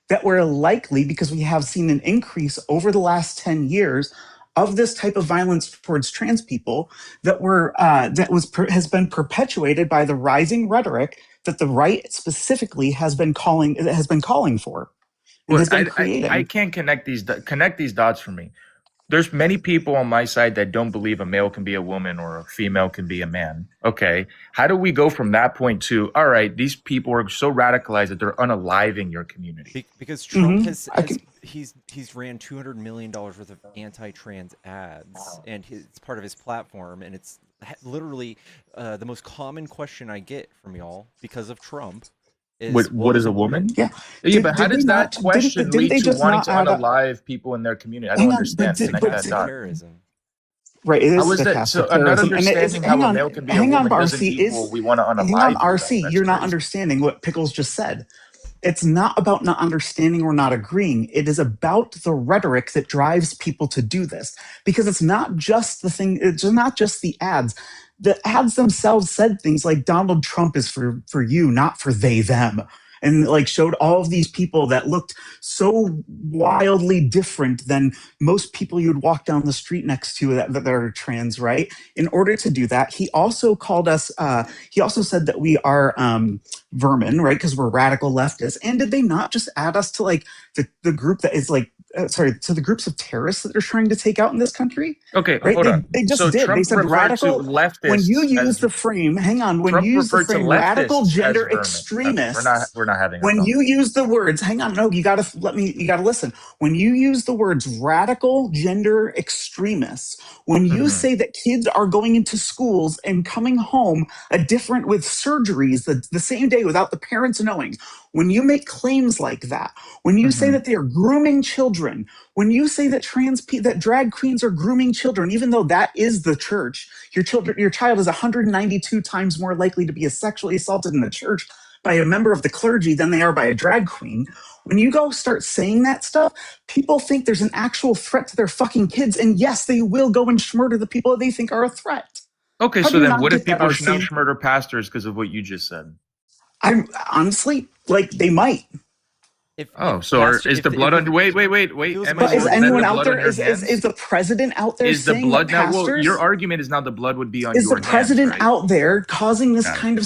that were likely, because we have seen an increase over the last 10 years of this type of violence towards trans people has been perpetuated by the rising rhetoric that the right specifically has been calling for. Well, I can't connect these dots for me. there's many people on my side that don't believe a male can be a woman or a female can be a man. Okay. How do we go from that point to, all right, these people are so radicalized that they're unaliving your community? Because Trump I can. he's ran $200 million worth of anti-trans ads, and it's part of his platform, and it's literally the most common question I get from y'all because of Trump is, What is a woman? Yeah. Yeah, but how Did they does that not? question Didn't lead they to just wanting not to add up? unalive people in their community? I don't Hang on, understand. but Connect that stochastic dot. terrorism. right, it is How is that? stochastic So, not terrorism, and it is. understanding how Hang a on, male can be a hang on, woman doesn't RC equal is. we want to Hang on, unalive you. Then RC. that's You're not crazy. understanding what Pickles just said. It's not about not understanding or not agreeing. It is about the rhetoric that drives people to do this. Because it's not just the thing, it's not just the ads. The ads themselves said things like Donald Trump is for you, not for they, them. And like showed all of these people that looked so wildly different than most people you'd walk down the street next to that are trans, right? In order to do that, he also called us, he also said that we are vermin, right? Because we're radical leftists. And did they not just add us to like the group that is like, sorry, to the groups of terrorists that they're trying to take out in this country? Okay, Right? hold on. They just So did. They Trump said referred to radical. When you leftists use as the frame, hang on, when Trump you use the referred to frame radical leftists as gender vermin. Okay, extremists, we're not having a when you conversation. use the words, hang on, no, you gotta listen. When you use the words radical gender extremists, when you Hmm. say that kids are going into schools and coming home a different with surgeries the same day without the parents knowing, when you make claims like that, when you say Hmm. that they are grooming children, when you say that that drag queens are grooming children, even though that is the church, your child is 192 times more likely to be sexually assaulted in the church by a member of the clergy than they are by a drag queen. When you go start saying that stuff, people think there's an actual threat to their fucking kids, and yes, they will go and murder the people that they think are a threat. Okay, How so do you then not what if get that, people should not RC? murder pastors because of what you just said? I'm honestly like they might. Oh, so is the blood on? Wait, it was a But is Emma. Then anyone the minority, out blood on there? your Is hands? the president out there Is the saying that blood now? Well, your pastors? argument is now the blood would be on Is the your hands, president right? out there causing this Got it. kind of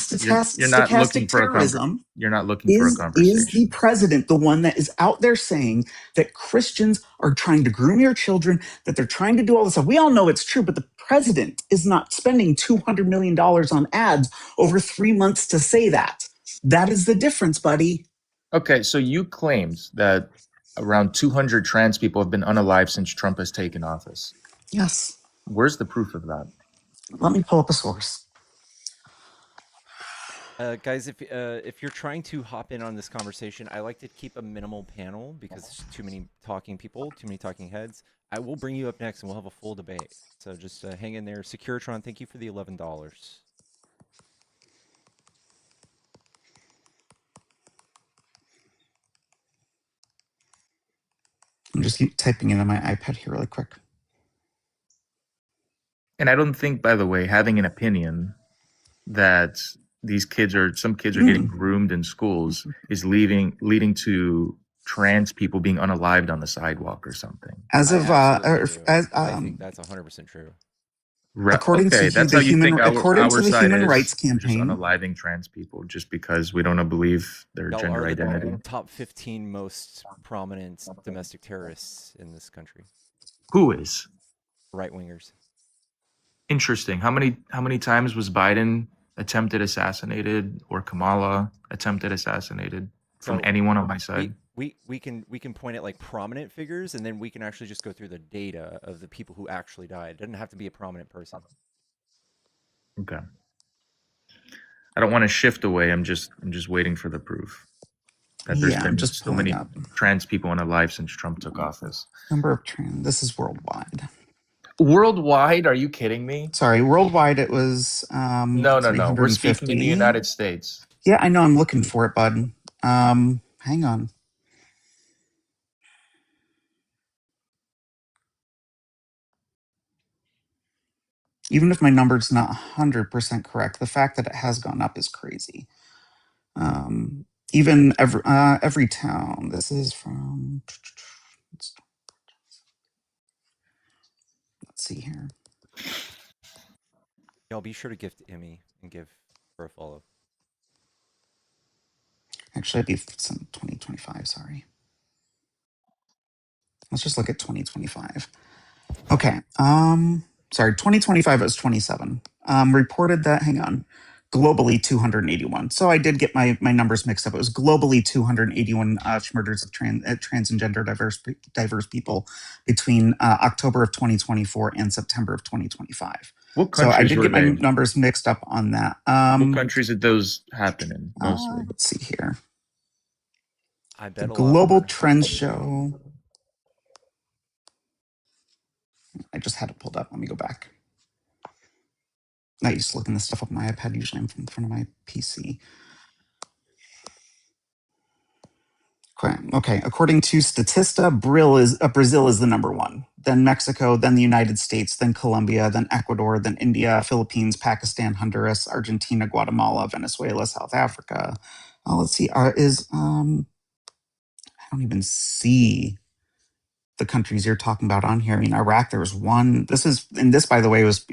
You're not looking stochastic for terrorism? you're not looking for a Is the conversation. president the one that is out there saying that Christians are trying to groom your children, that they're trying to do all this stuff? We all know it's true, but the president is not spending $200 million on ads over 3 months to say that. That is the difference, buddy. Okay, so you claimed that around 200 trans people have been unalived since Trump has taken office. Yes. Where's the proof of that? Let me pull up a source. Guys, if you're trying to hop in on this conversation, I like to keep a minimal panel because there's too many talking people, too many talking heads. I will bring you up next, and we'll have a full debate. So just hang in there. Securitron, thank you for the $11. I'm just typing it on my iPad here really quick. And I don't think, by the way, having an opinion that some kids are getting groomed in schools is leading to trans people being unalived on the sidewalk or something. As of I think that's 100% true. according Okay, to that's how you think according to our the side Human is. Rights We're just Campaign, unaliving trans people just because we don't believe their Y'all gender are the identity. top 15 most prominent domestic terrorists in this country. Who is? Right wingers. Interesting. How many times was Biden attempted assassinated or Kamala attempted assassinated from anyone on my side? We can point at like prominent figures, and then we can actually just go through the data of the people who actually died. It doesn't have to be a prominent person. Okay. I don't want to shift away. I'm just waiting for the proof that there's I'm been just so pulling many up trans people unalive since Trump took office. number of trans. This is worldwide. Worldwide? Are you kidding me? Sorry, worldwide it was No. We're speaking in the United States. Yeah, I know. I'm looking for it, bud. Hang on. Even if my number's not 100% correct, the fact that it has gone up is crazy. Even every town. This is from. Let's see here. Y'all be sure to gift Emmy and give her a follow. Actually, it'd be some 2025. Sorry. Let's just look at 2025. Okay. Sorry, 2025 it was 27. Reported that, hang on, globally 281. So I did get my numbers mixed up. It was globally 281 murders of trans and gender diverse people between October of 2024 and September of 2025. What So I countries did were get my they? numbers mixed up on that. What countries did those happen in mostly? Let's see here. I The bet a lot global more. trends show. I just had it pulled up. Let me go back. Not used to looking this stuff up on my iPad. Usually I'm in front of my PC. Okay. According to Statista, Brazil is the number one. Then Mexico, then the United States, then Colombia, then Ecuador, then India, Philippines, Pakistan, Honduras, Argentina, Guatemala, Venezuela, South Africa. Let's see. I don't even see the countries you're talking about on here. I mean, Iraq, there was one. This, by the way, was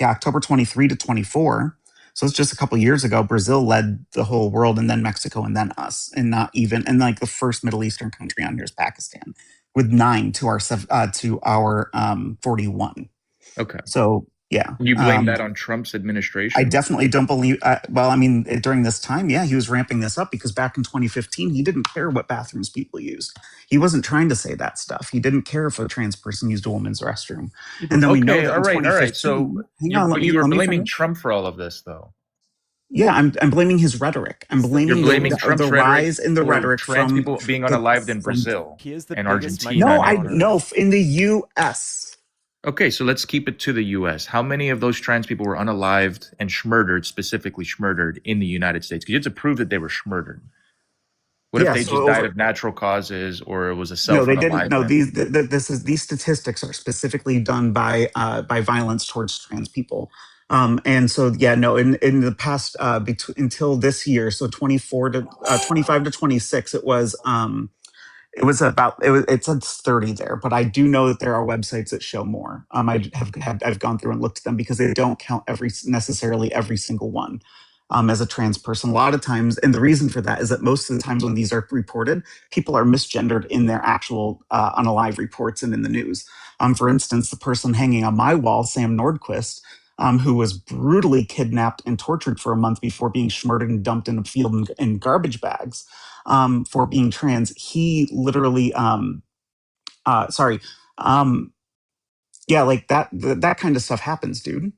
October 23 to 24. So it's just a couple years ago. Brazil led the whole world, and then Mexico, and then us, and like the first Middle Eastern country on here is Pakistan, with 9 to our 41. Okay. So yeah, You blame that on Trump's administration? I definitely don't believe. Well, I mean, during this time, yeah, he was ramping this up because back in 2015, he didn't care what bathrooms people used. He wasn't trying to say that stuff. He didn't care if a trans person used a woman's restroom. And then we know that all right. So you were blaming Trump for all of this, though. Yeah, I'm blaming his rhetoric. I'm blaming You're blaming Trump's the rise in the rhetoric trans from people being unalived in Brazil He is the and biggest Argentina. No, in the U.S. Okay, so let's keep it to the U.S. How many of those trans people were unalived and schmurdered, specifically schmurdered, in the United States? Because you have to prove that they were schmurdered. What if they just died of natural causes, or it was a self-unalivement? No, they didn't. No, these statistics are specifically done by violence towards trans people. And so, yeah, no, in the past, until this year, so 25 to 26, it said 30 there, but I do know that there are websites that show more. I've gone through and looked at them because they don't count necessarily every single one. As a trans person, a lot of times, and the reason for that is that most of the times when these are reported, people are misgendered in their actual unalive reports and in the news. For instance, the person hanging on my wall, Sam Nordquist, who was brutally kidnapped and tortured for a month before being schmurdered and dumped in a field in garbage bags for being trans. He literally, like that kind of stuff happens, dude.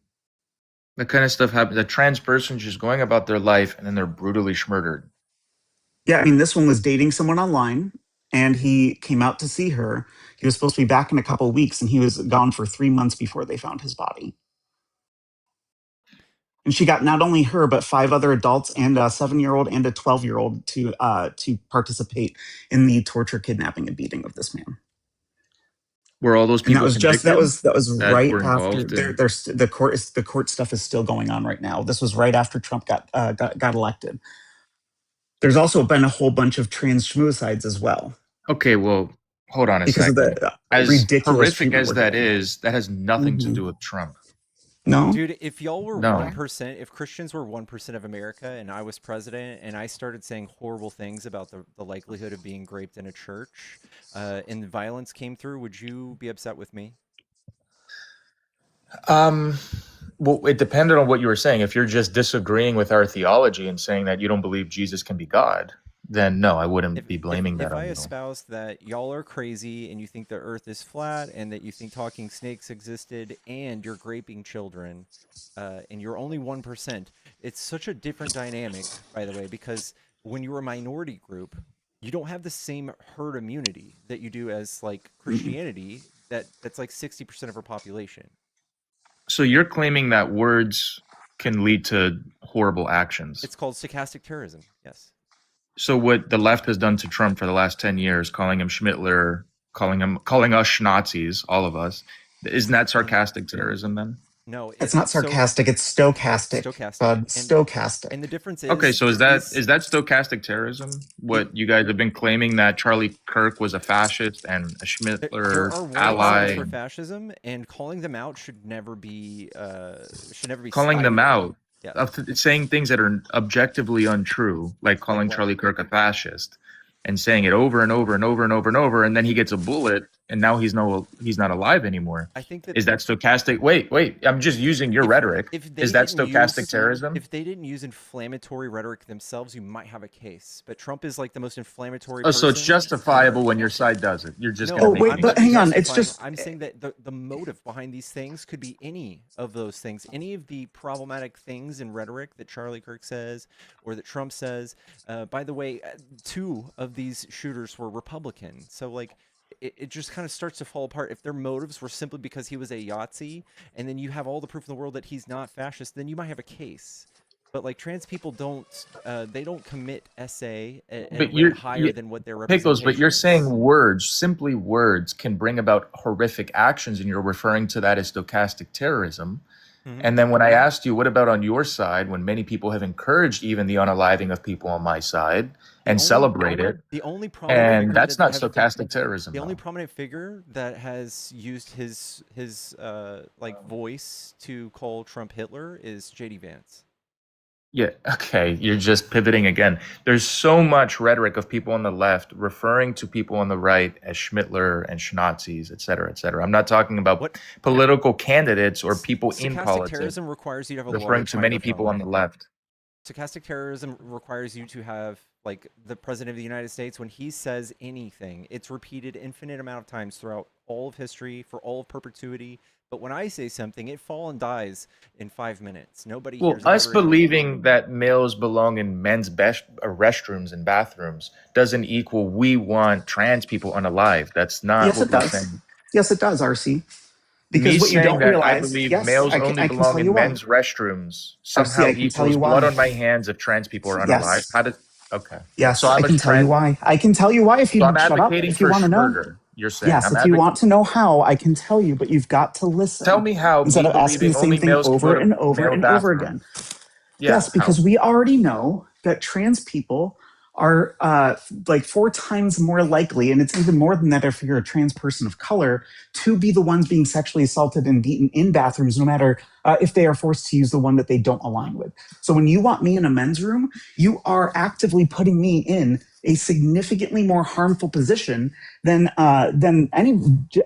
That kind of stuff happens. A trans person just going about their life and then they're brutally schmurdered. Yeah, I mean, this one was dating someone online and he came out to see her. He was supposed to be back in a couple of weeks and he was gone for 3 months before they found his body. And she got not only her, but 5 other adults and a 7-year-old and a 12-year-old to participate in the torture, kidnapping, and beating of this man. Were all those people that was right after the court stuff is still going on right now. This was right after Trump got elected. There's also been a whole bunch of trans schmoicides as well. Okay, well, hold on a second. As horrific as that is, that has nothing to do with Trump. No, dude. If y'all were 1%, if Christians were 1% of America, and I was president, and I started saying horrible things about the likelihood of being raped in a church, and the violence came through, would you be upset with me? Well, it depended on what you were saying. If you're just disagreeing with our theology and saying that you don't believe Jesus can be God, then no, I wouldn't be blaming that on you. If I espouse that y'all are crazy and you think the earth is flat and that you think talking snakes existed and you're raping children and you're only 1%, it's such a different dynamic, by the way, because when you're a minority group, you don't have the same herd immunity that you do as like Christianity that's like 60% of our population. So you're claiming that words can lead to horrible actions. It's called stochastic terrorism, yes. So what the left has done to Trump for the last 10 years, calling him Schmittler, calling us Nazis, all of us, isn't that sarcastic terrorism then? No, it's not sarcastic. It's stochastic. Stochastic. And the difference is okay. So is that stochastic terrorism? What you guys have been claiming that Charlie Kirk was a fascist and a Schmittler ally for fascism, and calling them out should never be calling them out. Yeah. Saying things that are objectively untrue, like calling Charlie Kirk a fascist, and saying it over and over and over and over and over, and then he gets a bullet and now he's not alive anymore. I think that Is that stochastic? Wait. I'm just using your rhetoric. if they Is that didn't stochastic use terrorism? if they didn't use inflammatory rhetoric themselves, you might have a case. But Trump is like the most inflammatory Oh, so it's person. justifiable when your side does it. You're just No, going to make I'm me. not but hang on, it's justifying. just I'm saying that the motive behind these things could be any of those things, any of the problematic things in rhetoric that Charlie Kirk says or that Trump says. By the way, 2 of these shooters were Republican, so like it just kind of starts to fall apart. If their motives were simply because he was a Yahtzee, and then you have all the proof in the world that he's not fascist, then you might have a case. But like trans people don't, they don't commit SA at a rate higher than what their Pickles, representation but you're is. saying words, simply words, can bring about horrific actions, and you're referring to that as stochastic terrorism. Mhm. And then when I asked you, what about on your side, when many people have encouraged even the unaliving of people on my side and celebrate it, The only prominent and figure that's that not have- stochastic terrorism. The only though. prominent figure that has used his like voice to call Trump Hitler is JD Vance. Yeah, okay, you're just pivoting again. There's so much rhetoric of people on the left referring to people on the right as Schmittler and Schnazis, et cetera, et cetera. I'm not talking about What political candidates or people in stochastic politics. terrorism requires you to have a Referring large to many people on microphone. the left. Stochastic terrorism requires you to have like the president of the United States, when he says anything, it's repeated infinite amount of times throughout all of history for all of perpetuity. But when I say something, it falls and dies in 5 minutes. Nobody Well, hears us ever again. believing that males belong in men's restrooms and bathrooms doesn't equal we want trans people unalive. That's not yes, what it we're does. saying. Yes, it does, RC. Because Me what you saying don't that I realize, believe yes, males I only can belong tell you in why. men's restrooms RC, somehow I can tell equals you blood why. on my hands if trans people are unalive. Yes. How does okay? Yes, So I I'm a can tell you trans. why. I can tell you why if you So I'm shut up. advocating If you for want to know. Schmurger. You're saying Yes, I'm if you want to know how, I can tell you, but you've got to listen. Tell me how instead me of asking believing the same only thing males can go over to and over male and over bathroom. again. Yeah, Yes, because how? we already know that trans people are like 4 times more likely, and it's even more than that if you're a trans person of color, to be the ones being sexually assaulted and beaten in bathrooms, no matter if they are forced to use the one that they don't align with. So when you want me in a men's room, you are actively putting me in a significantly more harmful position than any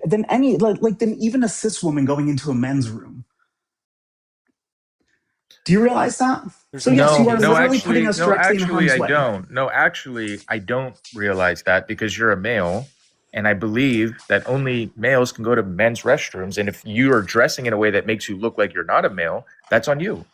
than even a cis woman going into a men's room. Do you realize that? So yes, you are literally putting us directly in harm's way. No, actually, I don't realize that because you're a male, and I believe that only males can go to men's restrooms. And if you are dressing in a way that makes you look like you're not a male, that's on you.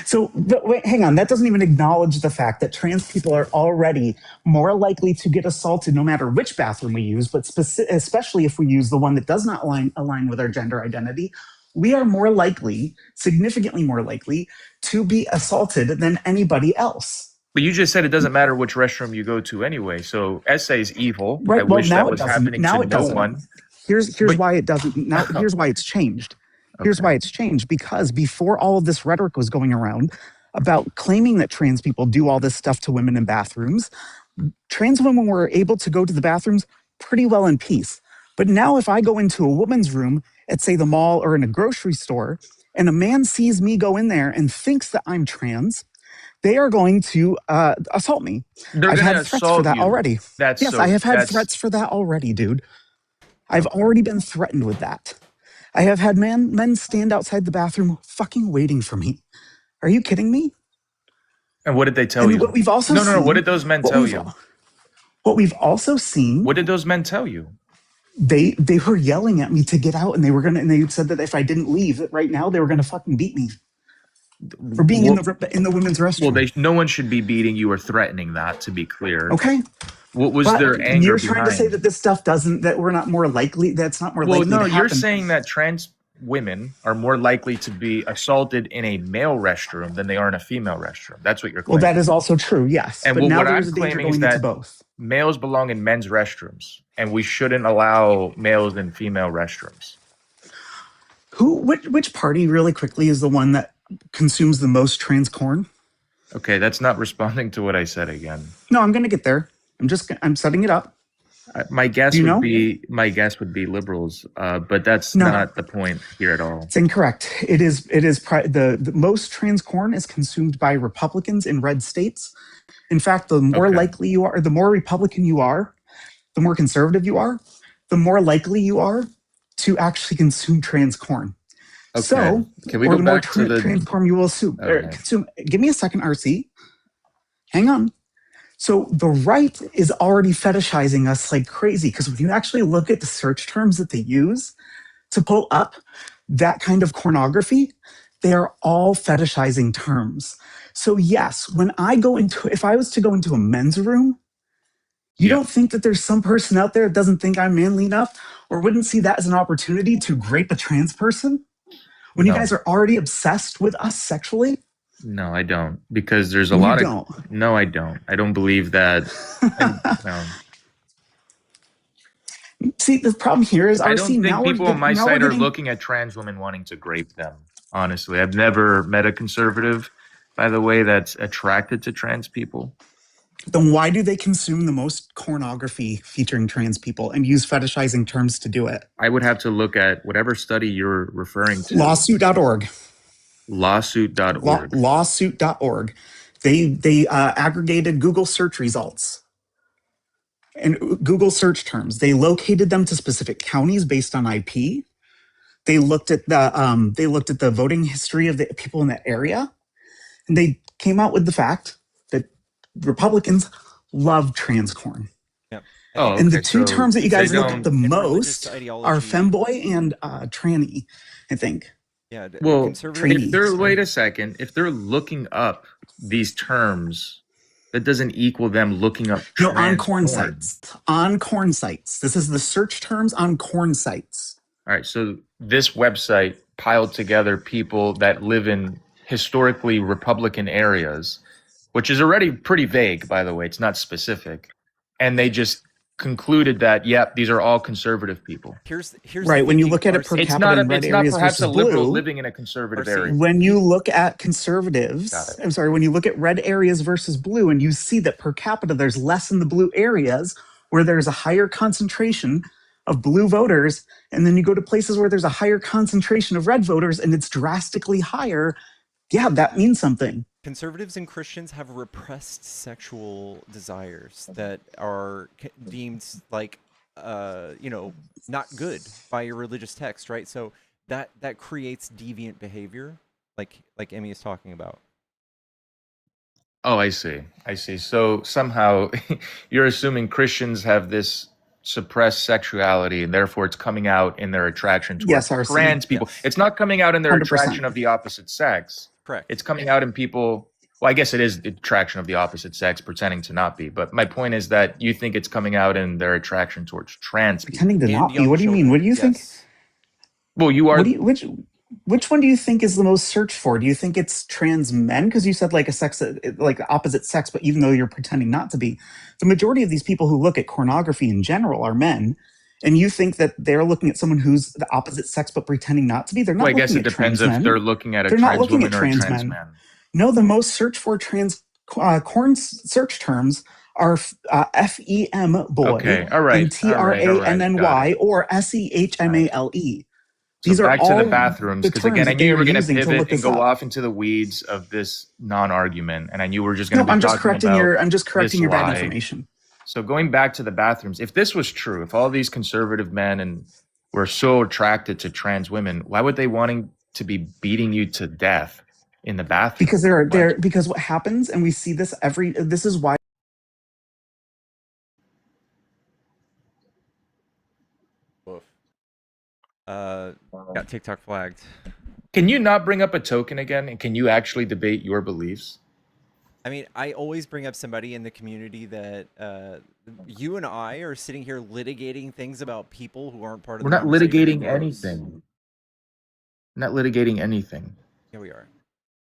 So, but wait, hang on. That doesn't even acknowledge the fact that trans people are already more likely to get assaulted no matter which bathroom we use, but especially if we use the one that does not align with our gender identity. We are more likely, significantly more likely, to be assaulted than anybody else. But you just said it doesn't matter which restroom you go to anyway. So SA is evil. Right. I well, wish now that it was doesn't. happening Now to it no doesn't. one. Here's But- why it doesn't. Now here's why it's changed. Here's why it's changed, because before all of this rhetoric was going around about claiming that trans people do all this stuff to women in bathrooms, trans women were able to go to the bathrooms pretty well in peace. But now if I go into a woman's room at, say, the mall or in a grocery store, and a man sees me go in there and thinks that I'm trans, they are going to assault me. I've had threats for that already. Yes, I have had threats for that already, dude. I've already been threatened with that. I have had men stand outside the bathroom fucking waiting for me. Are you kidding me? And what did they tell you? What we've also no. seen, What did those men tell you? What we've also seen. What did those men tell you? They were yelling at me to get out, and they said that if I didn't leave, that right now they were gonna fucking beat me for being in the women's restroom. Well, no one should be beating you or threatening that, to be clear. Okay. What was But their anger you're trying behind? to say that this stuff that we're not more likely, that's not more well, likely no, to happen. you're saying that trans women are more likely to be assaulted in a male restroom than they are in a female restroom. That's what you're claiming. Well, that is also true, yes. And but now what there's I'm a danger claiming is going into that both. males belong in men's restrooms, and we shouldn't allow males in female restrooms. Which party, really quickly, is the one that consumes the most trans corn? Okay, that's not responding to what I said again. No, I'm going to get there. I'm setting it up. My guess would be liberals, but that's not the point here at all. It's incorrect. The most trans corn is consumed by Republicans in red states. In fact, the more likely you are, the more Republican you are, the more conservative you are, the more likely you are to actually consume trans corn. Okay. So, Can we or go the more back to the trans corn you will Okay. consume. Give me a second, RC. Hang on. So the right is already fetishizing us like crazy, because when you actually look at the search terms that they use to pull up that kind of pornography, they are all fetishizing terms. So yes, if I was to go into a men's room, you Yeah. don't think that there's some person out there that doesn't think I'm manly enough or wouldn't see that as an opportunity to grape a trans person when you No. guys are already obsessed with us sexually? No, I don't. Because there's a You lot of don't. No, I don't. I don't believe that. No. See, the problem here is, I RC, don't think people on my now we're side are getting looking at trans women wanting to grape them. Honestly, I've never met a conservative, by the way, that's attracted to trans people. then why do they consume the most pornography featuring trans people and use fetishizing terms to do it? I would have to look at whatever study you're referring to. Lawsuit.org. Lawsuit.org. Lawsuit.org. They aggregated Google search results and Google search terms. They located them to specific counties based on IP. They looked at the voting history of the people in that area, and they came out with the fact that Republicans love trans corn. Yep. Oh, And the okay. two So terms that you they guys look at don't. the And religious most are ideology. femboy and tranny, I think. Yeah, Well, conservative. if they're wait a second, if they're looking up these terms, that doesn't equal them looking up No, on trans corn porn. sites. On corn sites. This is the search terms on corn sites. All right, so this website piled together people that live in historically Republican areas, which is already pretty vague, by the way. It's not specific. And they just concluded that, yep, these are all conservative people. Here's Right. the When you thinking, look at it RC. per It's capita not in red it's not areas perhaps a versus liberal blue. living in a conservative RC. area. When you look at Got conservatives, it. I'm sorry, when you look at red areas versus blue, and you see that per capita there's less in the blue areas where there's a higher concentration of blue voters, and then you go to places where there's a higher concentration of red voters and it's drastically higher, yeah, that means something. Conservatives and Christians have repressed sexual desires that are deemed like, not good by your religious text, right? So that creates deviant behavior, like Emmy is talking about. Oh, I see. I see. So somehow you're assuming Christians have this suppressed sexuality and therefore it's coming out in their attraction Yes, towards RC. trans people. Yes. It's not coming out in their 100%. attraction of the opposite sex. Correct. It's coming out in people. Well, I guess it is the attraction of the opposite sex, pretending to not be. But my point is that you think it's coming out in their attraction towards trans people. Pretending to And not be. young What do you mean? What do you think? Yes. Well, you are. What do you, which one do you think is the most searched for? Do you think it's trans men? Because you said like a sex, like opposite sex, but even though you're pretending not to be, the majority of these people who look at pornography in general are men. And you think that they're looking at someone who's the opposite sex but pretending not to be? They're not Well, I looking guess it at depends trans if men. they're looking at a They're not trans looking woman at or a trans trans men. man. No, the most searched for corn search terms are FEM boy Okay, all right, and TRANNY got it. or SEHMALE. These So are back to the all bathrooms, the because again, terms I that knew they you were were going to using to pivot look and this go up. off into the weeds of this non-argument, and I knew we were just going No, to be I'm just talking correcting about your this bad lie. information. So going back to the bathrooms, if this was true, if all these conservative men and were so attracted to trans women, why would they wanting to be beating you to death in the bathroom? Because because what happens, and we see this this is why. Woof. Got TikTok flagged. Can you not bring up a token again? And can you actually debate your beliefs? I mean, I always bring up somebody in the community that you and I are sitting here litigating things about people who aren't part of We're the not conversation. litigating anything. Not litigating anything. Here we are.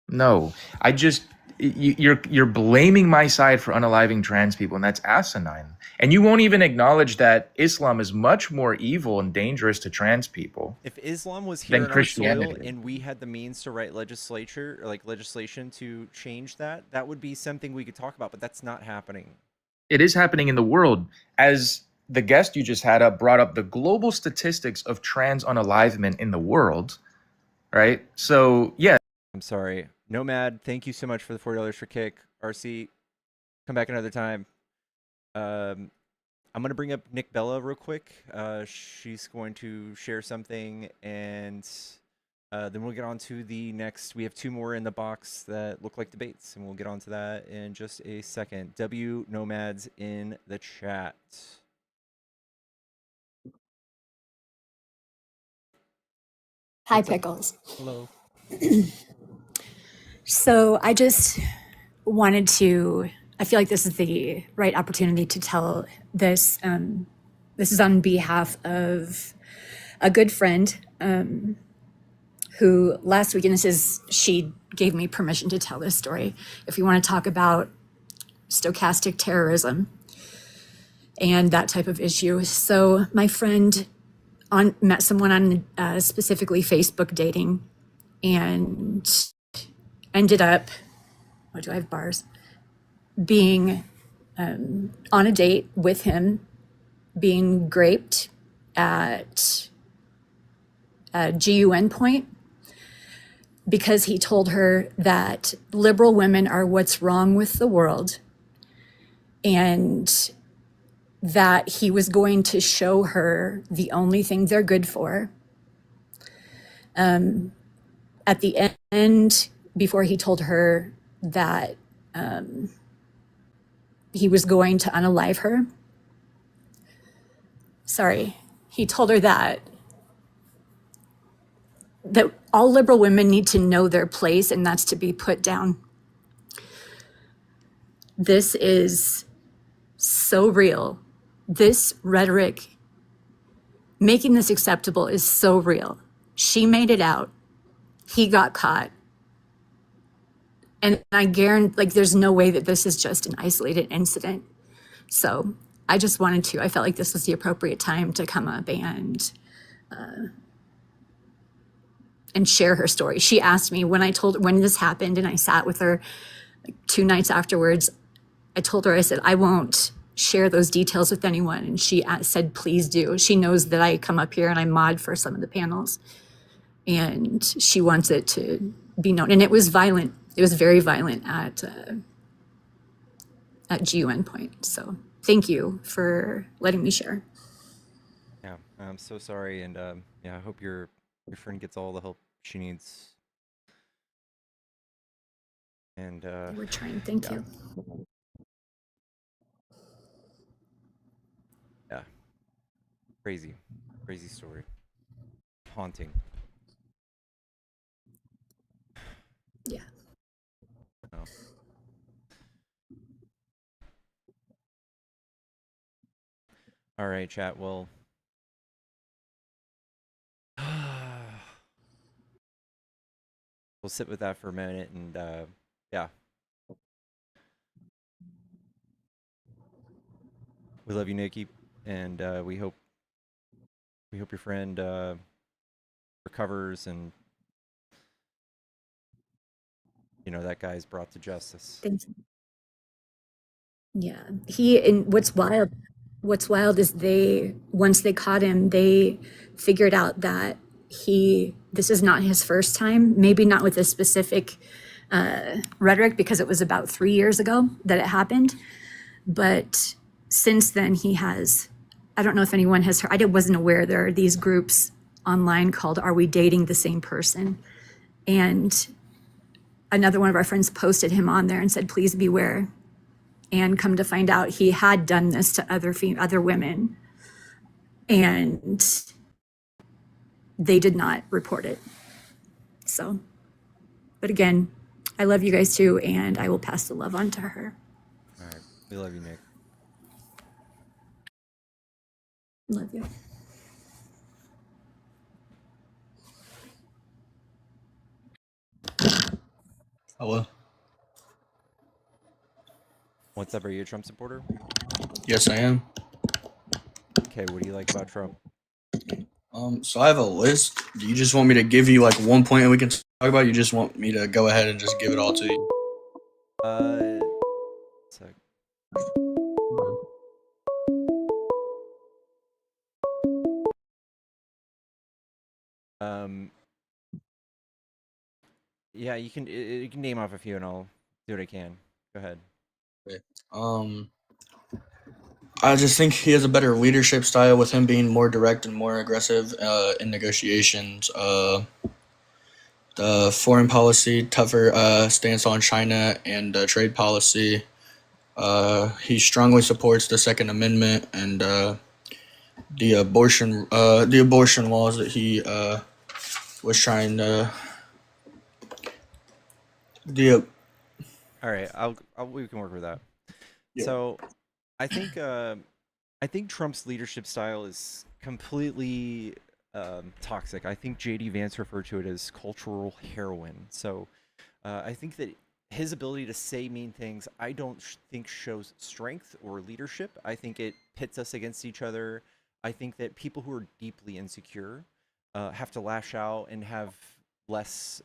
No, I just you're blaming my side for unaliving trans people, and that's asinine. And you won't even acknowledge that Islam is much more evil and dangerous to trans people. If Islam was here than in our soil Christianity. and we had the means to write legislation to change that, that would be something we could talk about, but that's not happening. It is happening in the world. As the guest you just had up brought up the global statistics of trans unalivement in the world, right? So, yeah. I'm sorry. Nomad, thank you so much for the $40 for kick. RC, come back another time. I'm gonna bring up Nick Bella real quick. She's going to share something, and then we'll get on to the next. We have 2 more in the box that look like debates, and we'll get on to that in just a second. W Nomads in the chat. Hi, What's up? Pickles. Hello. So I just wanted to, I feel like this is the right opportunity to tell this. This is on behalf of a good friend who last week, and she gave me permission to tell this story. If you want to talk about stochastic terrorism and that type of issue. So my friend met someone on specifically Facebook dating and ended up, what do I have bars? Being on a date with him, being graped at a GUN point because he told her that liberal women are what's wrong with the world and that he was going to show her the only thing they're good for. At the end, before he told her that he was going to unalive her, he told her that all liberal women need to know their place, and that's to be put down. This is so real. This rhetoric, making this acceptable, is so real. She made it out. He got caught. And I guarantee, like, there's no way that this is just an isolated incident. So I just wanted to, I felt like this was the appropriate time to come up and share her story. She asked me when this happened, and I sat with her like 2 nights afterwards. I told her, I said, I won't share those details with anyone. And she said, please do. She knows that I come up here and I mod for some of the panels. And she wants it to be known. And it was violent. It was very violent at GUN point. So thank you for letting me share. Yeah, I'm so sorry, and yeah, I hope your friend gets all the help she needs. And We're trying. Thank you. Yeah, crazy story, haunting. Yeah. Oh. All right, chat. Well, we'll sit with that for a minute, and yeah, we love you, Nikki, and we hope your friend recovers, and that guy's brought to justice. Thank you. Yeah. And what's wild is once they caught him, they figured out that this is not his first time, maybe not with a specific rhetoric, because it was about 3 years ago that it happened. But since then, I don't know if anyone has heard, I wasn't aware there are these groups online called Are We Dating the Same Person? And another one of our friends posted him on there and said, please beware. And come to find out, he had done this to other women, and they did not report it. So, but again, I love you guys too, and I will pass the love on to her. All right, we love you, Nick. Love you. Hello. What's up? Are you a Trump supporter? Yes, I am. Okay, what do you like about Trump? So I have a list. Do you just want me to give you like one point that we can talk about? You just want me to go ahead and just give it all to you? Sec. Yeah, you can name off a few, and I'll do what I can. Go ahead. Okay. I just think he has a better leadership style with him being more direct and more aggressive in negotiations. The foreign policy, tougher stance on China and trade policy. He strongly supports the Second Amendment and the abortion laws that he was trying to. The All right, we can work with that. Yeah. So, I think Trump's leadership style is completely toxic. I think JD Vance referred to it as cultural heroin. So, I think that his ability to say mean things, I don't think shows strength or leadership. I think it pits us against each other. I think that people who are deeply insecure have to lash out and have less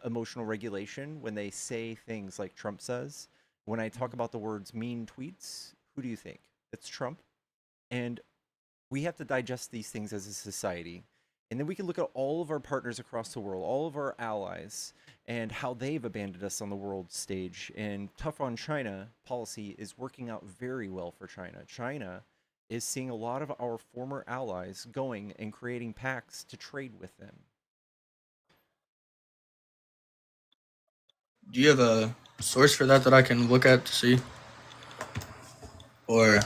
emotional regulation when they say things like Trump says. When I talk about the words mean tweets, who do you think? It's Trump. And we have to digest these things as a society. And then we can look at all of our partners across the world, all of our allies, and how they've abandoned us on the world stage. And tough on China policy is working out very well for China. China is seeing a lot of our former allies going and creating pacts to trade with them. Do you have a source for that I can look at to see? Or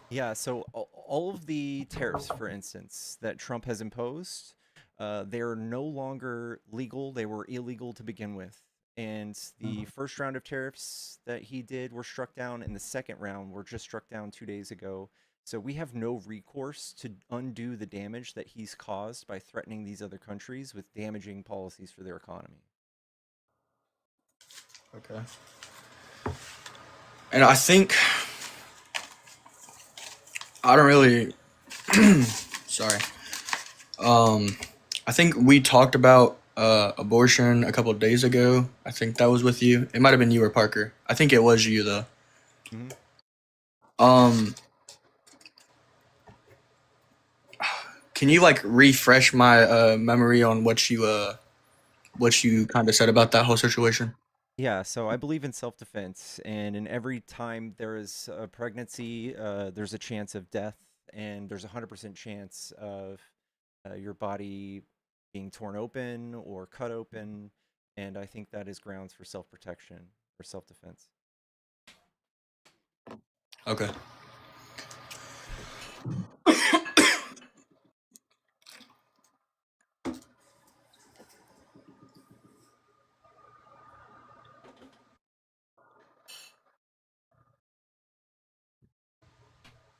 Yeah, so all of the tariffs, for instance, that Trump has imposed, they're no longer legal. They were illegal to begin with. And the first round of tariffs that he did were struck down, and the second round were just struck down 2 days ago. So we have no recourse to undo the damage that he's caused by threatening these other countries with damaging policies for their economy. okay. And I think I don't really. Sorry. I think we talked about abortion a couple of days ago. I think that was with you. It might have been you or Parker. I think it was you though. Mhm. Um, can you like refresh my memory on what you kind of said about that whole situation? Yeah, so I believe in self-defense, and in every time there is a pregnancy, there's a chance of death, and there's a 100% chance of your body being torn open or cut open, and I think that is grounds for self-protection or self-defense. Okay.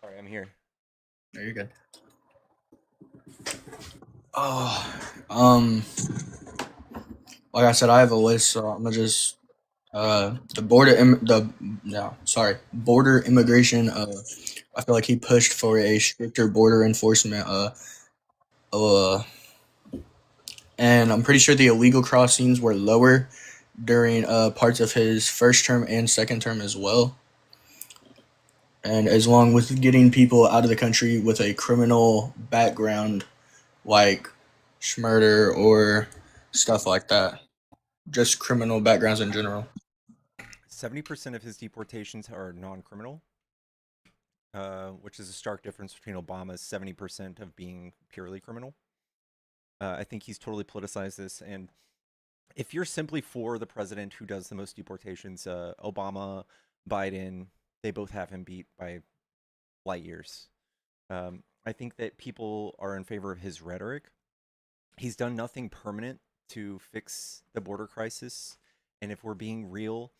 Sorry, I'm here. No, you're good. Oh, um, like I said, I have a list, so I'm gonna just border immigration. I feel like he pushed for a stricter border enforcement. Uh, and I'm pretty sure the illegal crossings were lower during parts of his first term and second term as well. And as long with getting people out of the country with a criminal background, like murder or stuff like that, just criminal backgrounds in general. 70% of his deportations are non-criminal, which is a stark difference between Obama's 70% of being purely criminal. I think he's totally politicized this, and if you're simply for the president who does the most deportations, Obama, Biden, they both have him beat by light years. I think that people are in favor of his rhetoric. He's done nothing permanent to fix the border crisis. And if we're being real,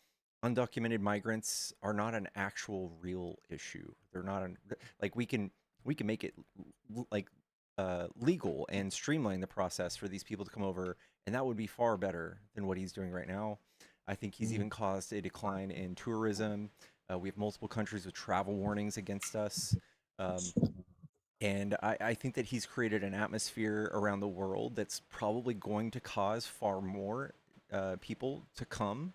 undocumented migrants are not an actual real issue. They're not like we can make it like legal and streamline the process for these people to come over, and that would be far better than what he's doing right now. I think he's even caused a decline in tourism. We have multiple countries with travel warnings against us. And I think that he's created an atmosphere around the world that's probably going to cause far more people to come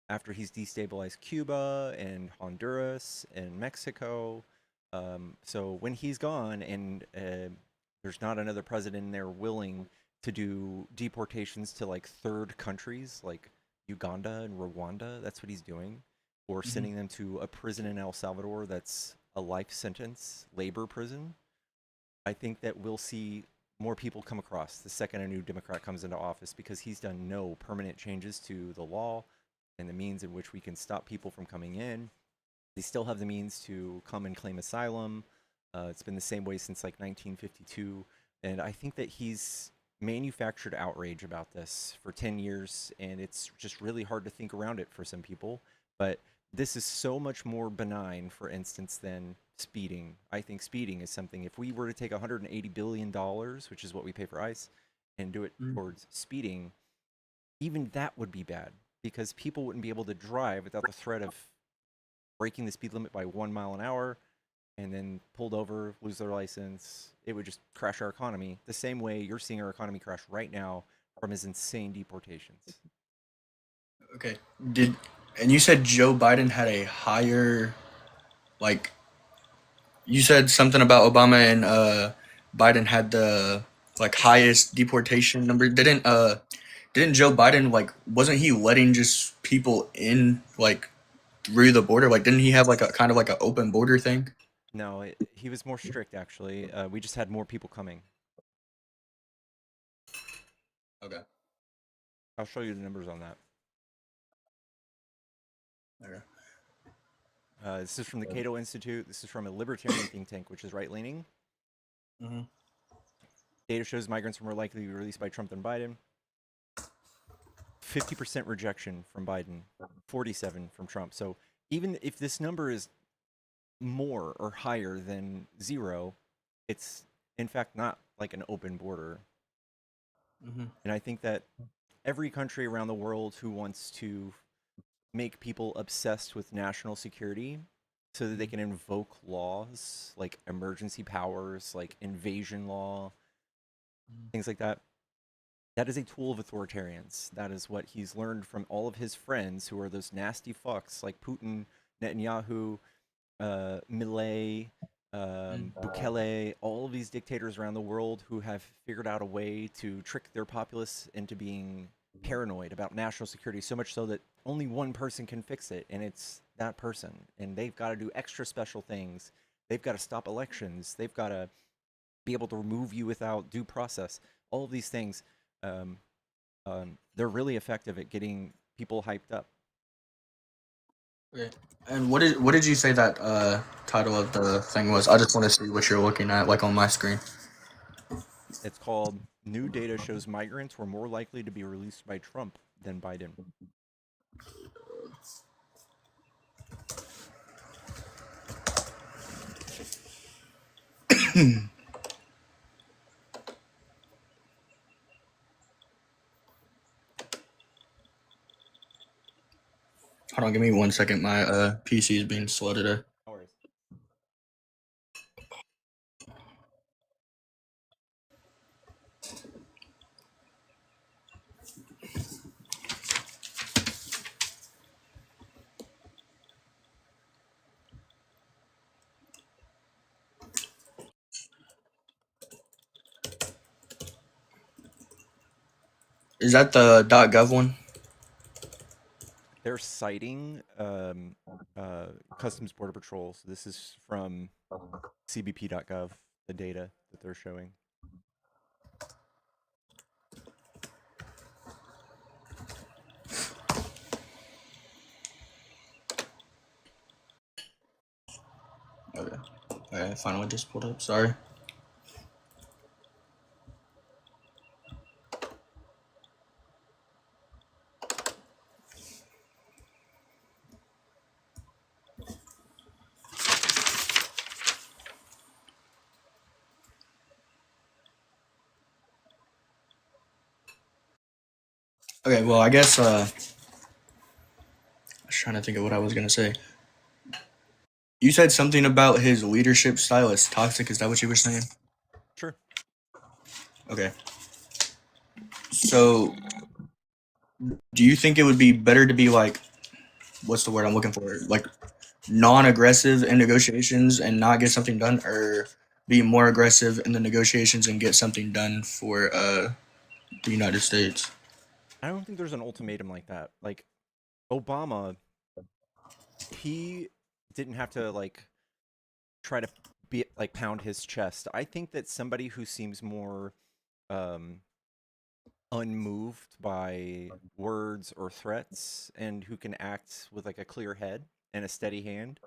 after he's destabilized Cuba and Honduras and Mexico. So when he's gone and there's not another president in there willing to do deportations to like third countries like Uganda and Rwanda, that's what he's doing, or sending them to a prison in El Salvador that's a life sentence labor prison, I think that we'll see more people come across the second a new Democrat comes into office, because he's done no permanent changes to the law and the means in which we can stop people from coming in. They still have the means to come and claim asylum. It's been the same way since like 1952. And I think that he's manufactured outrage about this for 10 years, and it's just really hard to think around it for some people. But this is so much more benign, for instance, than speeding. I think speeding is something, if we were to take $180 billion, which is what we pay for ICE, and do it towards speeding, even that would be bad, because people wouldn't be able to drive without the threat of breaking the speed limit by 1 mile an hour and then pulled over, lose their license. It would just crash our economy the same way you're seeing our economy crash right now from his insane deportations. Okay. And you said Joe Biden had a higher, like, you said something about Obama and Biden had the like highest deportation number. Didn't Joe Biden, like, wasn't he letting just people in like through the border? Like, didn't he have like a kind of like an open border thing? No, he was more strict, actually. We just had more people coming. Okay. I'll show you the numbers on that. Okay. This is from the Cato Institute. This is from a libertarian think tank, which is right-leaning. Mm-hmm. Data shows migrants are more likely to be released by Trump than Biden. 50% rejection from Biden, 47 from Trump. So even if this number is more or higher than 0, it's in fact not like an open border. Mm-hmm. And I think that every country around the world who wants to make people obsessed with national security so that they can invoke laws like emergency powers, like invasion law, things like that, that is a tool of authoritarians. That is what he's learned from all of his friends, who are those nasty fucks like Putin, Netanyahu, Milei, Bukele, all of these dictators around the world who have figured out a way to trick their populace into being paranoid about national security, so much so that only one person can fix it, and it's that person. And they've got to do extra special things. They've got to stop elections. They've got to be able to remove you without due process. All of these things, they're really effective at getting people hyped up. Okay. And what did you say that title of the thing was? I just want to see what you're looking at, like on my screen. It's called New Data Shows Migrants Were More Likely to Be Released by Trump Than Biden. Hold on, give me 1 second. My PC is being slow today. No worries. Is that the .gov one? They're citing Customs Border Patrol. So this is from cbp.gov, the data that they're showing. Okay. Okay, I finally just pulled up. Sorry. Okay, well, I guess I was trying to think of what I was gonna say. You said something about his leadership style is toxic. Is that what you were saying? Sure. Okay. So, do you think it would be better to be like, what's the word I'm looking for? Like, non-aggressive in negotiations and not get something done, or be more aggressive in the negotiations and get something done for the United States? I don't think there's an ultimatum like that. Like, Obama, he didn't have to, like, try to be like pound his chest. I think that somebody who seems more unmoved by words or threats and who can act with like a clear head and a steady hand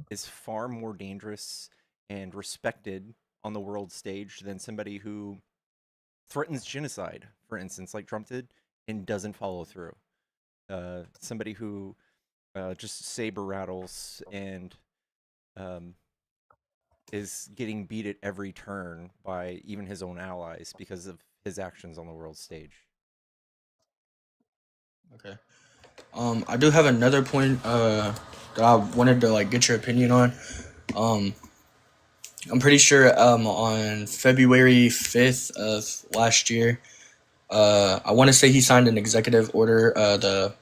is far more dangerous and respected on the world stage than somebody who threatens genocide, for instance, like Trump did, and doesn't follow through. Somebody who just saber rattles and is getting beat at every turn by even his own allies because of his actions on the world stage. Okay. I do have another point that I wanted to like get your opinion on. I'm pretty sure on February 5th of last year, I want to say he signed an executive order, the